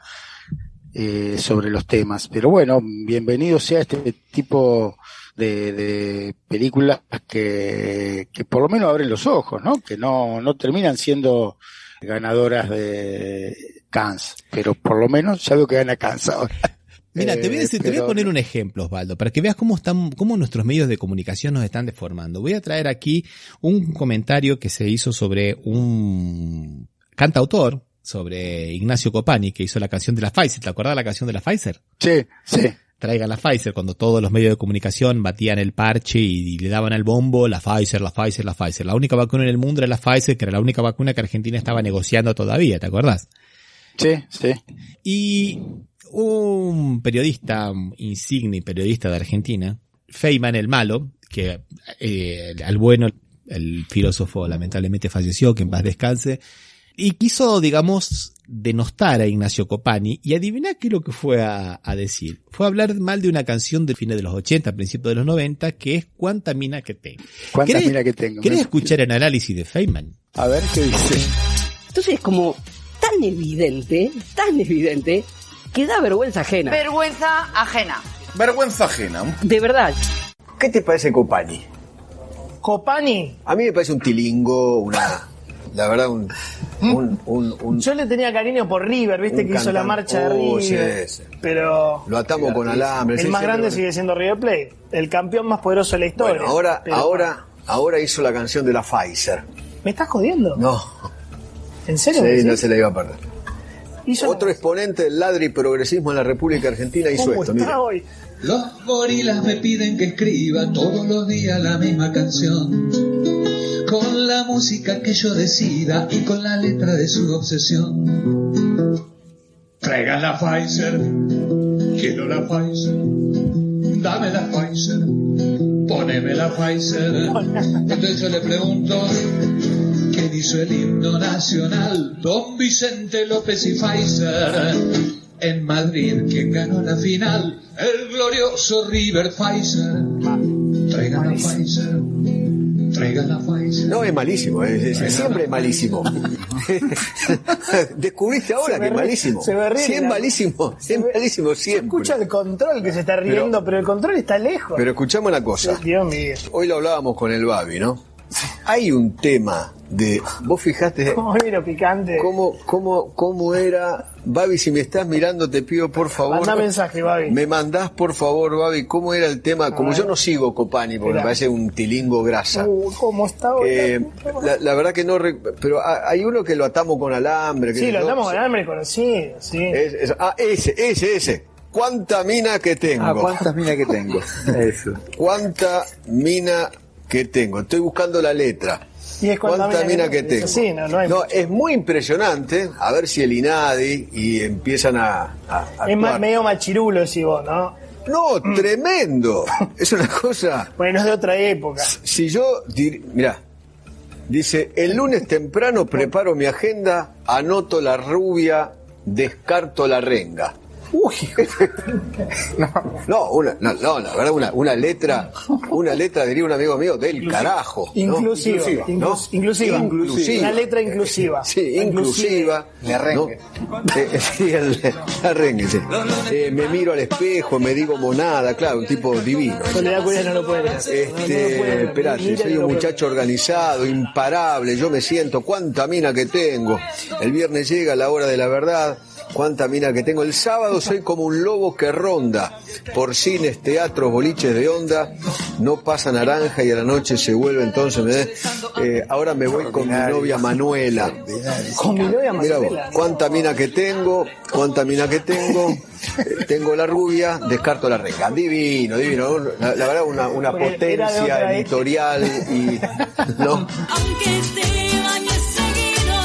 B: sobre los temas. Pero bueno, bienvenido sea este tipo de películas que por lo menos abren los ojos, ¿no? Que no terminan siendo ganadoras de Cannes, pero por lo menos ya veo que gana Cannes ahora.
C: Mira, te voy a poner un ejemplo, Osvaldo, para que veas cómo nuestros medios de comunicación nos están deformando. Voy a traer aquí un comentario que se hizo sobre un cantautor, sobre Ignacio Copani, que hizo la canción de la Pfizer. ¿Te acuerdas de la canción de la Pfizer?
B: Sí.
C: Traigan la Pfizer, cuando todos los medios de comunicación batían el parche y le daban al bombo la Pfizer. La única vacuna en el mundo era la Pfizer, que era la única vacuna que Argentina estaba negociando todavía, ¿te acuerdas?
B: Sí.
C: Y un periodista, insigne periodista de Argentina, Feynman el malo, que al bueno, el filósofo lamentablemente falleció, que en paz descanse, y quiso, digamos, denostar a Ignacio Copani, y adivina qué es lo que fue a decir. Fue a hablar mal de una canción de fines de los 80, principios de los 90, que es Cuánta mina que tengo.
B: ¿Cuánta mina que tengo?
C: ¿Querés escuchar el análisis de Feynman?
B: A ver qué dice.
L: Entonces es como tan evidente, que da vergüenza ajena.
M: Vergüenza ajena.
N: Vergüenza ajena.
L: De verdad.
O: ¿Qué te parece Copani?
P: ¿Copani?
O: A mí me parece un tilingo, la verdad,
P: Yo le tenía cariño por River, viste que hizo la marcha de River.
O: Sí.
P: Pero
O: lo atamos con alambre.
P: El más grande sigue siendo River Plate, el campeón más poderoso de la historia.
O: Bueno, ahora hizo la canción de la Pfizer.
P: ¿Me estás jodiendo?
O: No.
P: ¿En serio?
O: Sí, no se la iba a perder. Otro exponente del ladri progresismo en la República Argentina hizo esto. Mira.
P: Hoy?
Q: Los gorilas me piden que escriba todos los días la misma canción, con la música que yo decida y con la letra de su obsesión. Traigan la Pfizer, quiero la Pfizer, dame la Pfizer, poneme la Pfizer. Entonces yo le pregunto, ¿quién hizo el himno nacional? Don Vicente López y Pfizer. En Madrid, ¿quién ganó la final? El glorioso River Pfizer. Traigan la Pfizer. Traigan la Pfizer.
O: No, es malísimo, siempre es malísimo. Descubriste ahora que es malísimo.
P: Se me ríe.
O: Sí, es malísimo siempre.
P: Se escucha el control que se está riendo, pero el control está lejos.
O: Pero escuchamos una cosa.
P: Dios mío.
O: Hoy lo hablábamos con el Babi, ¿no? Hay un tema de... ¿Vos fijaste?
P: ¿Cómo era picante?
O: ¿Cómo era? Babi, si me estás mirando, te pido por favor...
P: Manda mensaje, Babi.
O: Me mandás, por favor, Babi, ¿cómo era el tema? Como yo no sigo Copani, porque me parece un tilingo grasa.
P: ¿Cómo está hoy?
O: La verdad que no... Pero hay uno que lo atamos con alambre.
P: Sí, lo atamos con alambre conocido, sí.
O: Ese. ¿Cuánta mina que tengo?
B: ¿Cuántas minas que tengo? Eso.
O: ¿Cuánta mina que tengo? Estoy buscando la letra. ¿Cuánta mina que tengo?
P: Sí, no,
O: es muy impresionante. A ver si el INADI y empiezan a
P: es medio machirulo, decís vos, ¿no?
O: No, tremendo. Es una cosa...
P: Bueno, es de otra época.
O: Si yo... Mirá. Dice, el lunes temprano preparo mi agenda, anoto la rubia, descarto la renga.
P: Uy.
O: La verdad, una letra, diría un amigo mío, del carajo.
P: Inclusiva. Una letra inclusiva.
O: Sí, inclusiva.
B: La rengue.
O: Sí, la rengue, sí. Me miro al espejo, me digo monada, claro, un tipo divino.
P: Soledad Curiel no lo puede creer.
O: Esperate, soy un muchacho organizado, imparable, yo me siento, cuánta mina que tengo. El viernes llega la hora de la verdad. Cuánta mina que tengo. El sábado soy como un lobo que ronda por cines, teatros, boliches de onda. No pasa naranja y a la noche se vuelve. Entonces ahora me voy con mi novia Manuela.
P: ¿Con mi novia Manuela?
O: Mira vos, cuánta mina que tengo. Tengo la rubia, descarto la renga. Divino. La verdad, una potencia editorial y... ¿no?
D: Aunque te bañes seguido,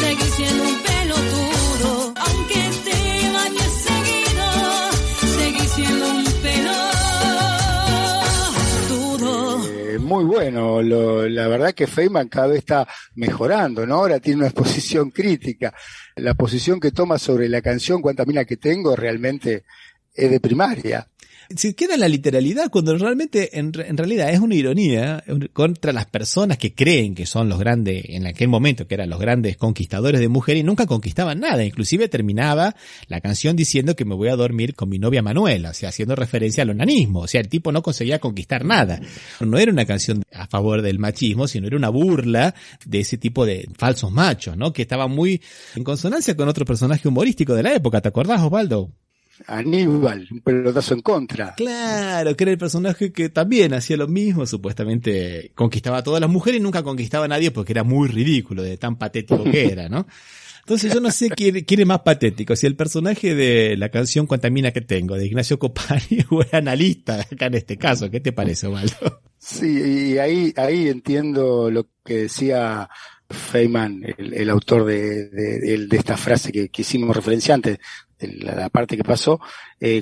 D: seguís siendo un pelotudo. Aunque te bañes seguido, seguís siendo un pelotudo.
B: Muy bueno, la verdad que Feynman cada vez está mejorando, ¿no? Ahora tiene una exposición crítica. La posición que toma sobre la canción Cuánta mina que tengo realmente es de primaria.
C: Se queda en la literalidad cuando realmente, en realidad es una ironía contra las personas que creen que son los grandes, en aquel momento que eran los grandes conquistadores de mujeres y nunca conquistaban nada. Inclusive terminaba la canción diciendo que me voy a dormir con mi novia Manuela, o sea, haciendo referencia al onanismo. O sea, el tipo no conseguía conquistar nada. No era una canción a favor del machismo, sino era una burla de ese tipo de falsos machos, ¿no? Que estaba muy en consonancia con otro personaje humorístico de la época. ¿Te acordás, Osvaldo?
B: Aníbal, un pelotazo en contra.
C: Claro, que era el personaje que también hacía lo mismo, supuestamente conquistaba a todas las mujeres y nunca conquistaba a nadie porque era muy ridículo de tan patético que era, ¿no? Entonces yo no sé quién es más patético, si el personaje de la canción Cuánta mina que tengo, de Ignacio Copani, o el analista acá en este caso. ¿Qué te parece, Osvaldo?
B: Sí, y ahí entiendo lo que decía Feynman, el autor de esta frase que hicimos referencia antes, la parte que pasó,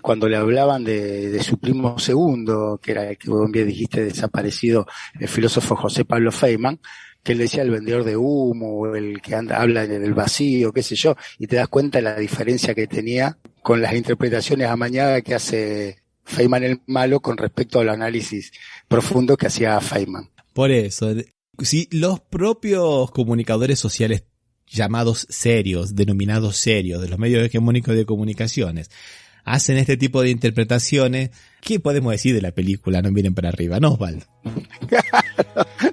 B: cuando le hablaban de su primo segundo, que era el que vos bien dijiste desaparecido, el filósofo José Pablo Feynman, que él decía el vendedor de humo, o el que habla en el vacío, qué sé yo, y te das cuenta de la diferencia que tenía con las interpretaciones amañadas que hace Feynman el malo con respecto al análisis profundo que hacía Feynman.
C: Por eso, si los propios comunicadores sociales llamados serios, denominados serios, de los medios hegemónicos de comunicaciones, hacen este tipo de interpretaciones, ¿qué podemos decir de la película No miren para arriba? ¿No, Osvaldo?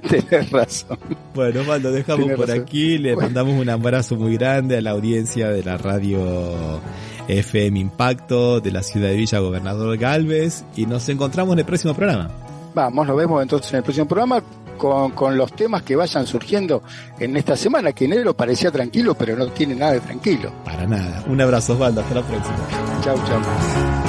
B: Tenés razón.
C: Bueno, Osvaldo, dejamos
B: Tenés
C: por
B: razón.
C: aquí, le mandamos un abrazo muy grande a la audiencia de la radio FM Impacto de la ciudad de Villa Gobernador Galvez y nos encontramos en el próximo programa.
B: Vamos, nos vemos entonces en el próximo programa con los temas que vayan surgiendo en esta semana, que enero parecía tranquilo, pero no tiene nada de tranquilo.
C: Para nada. Un abrazo, Osvaldo. Hasta la próxima.
B: Chau, chau.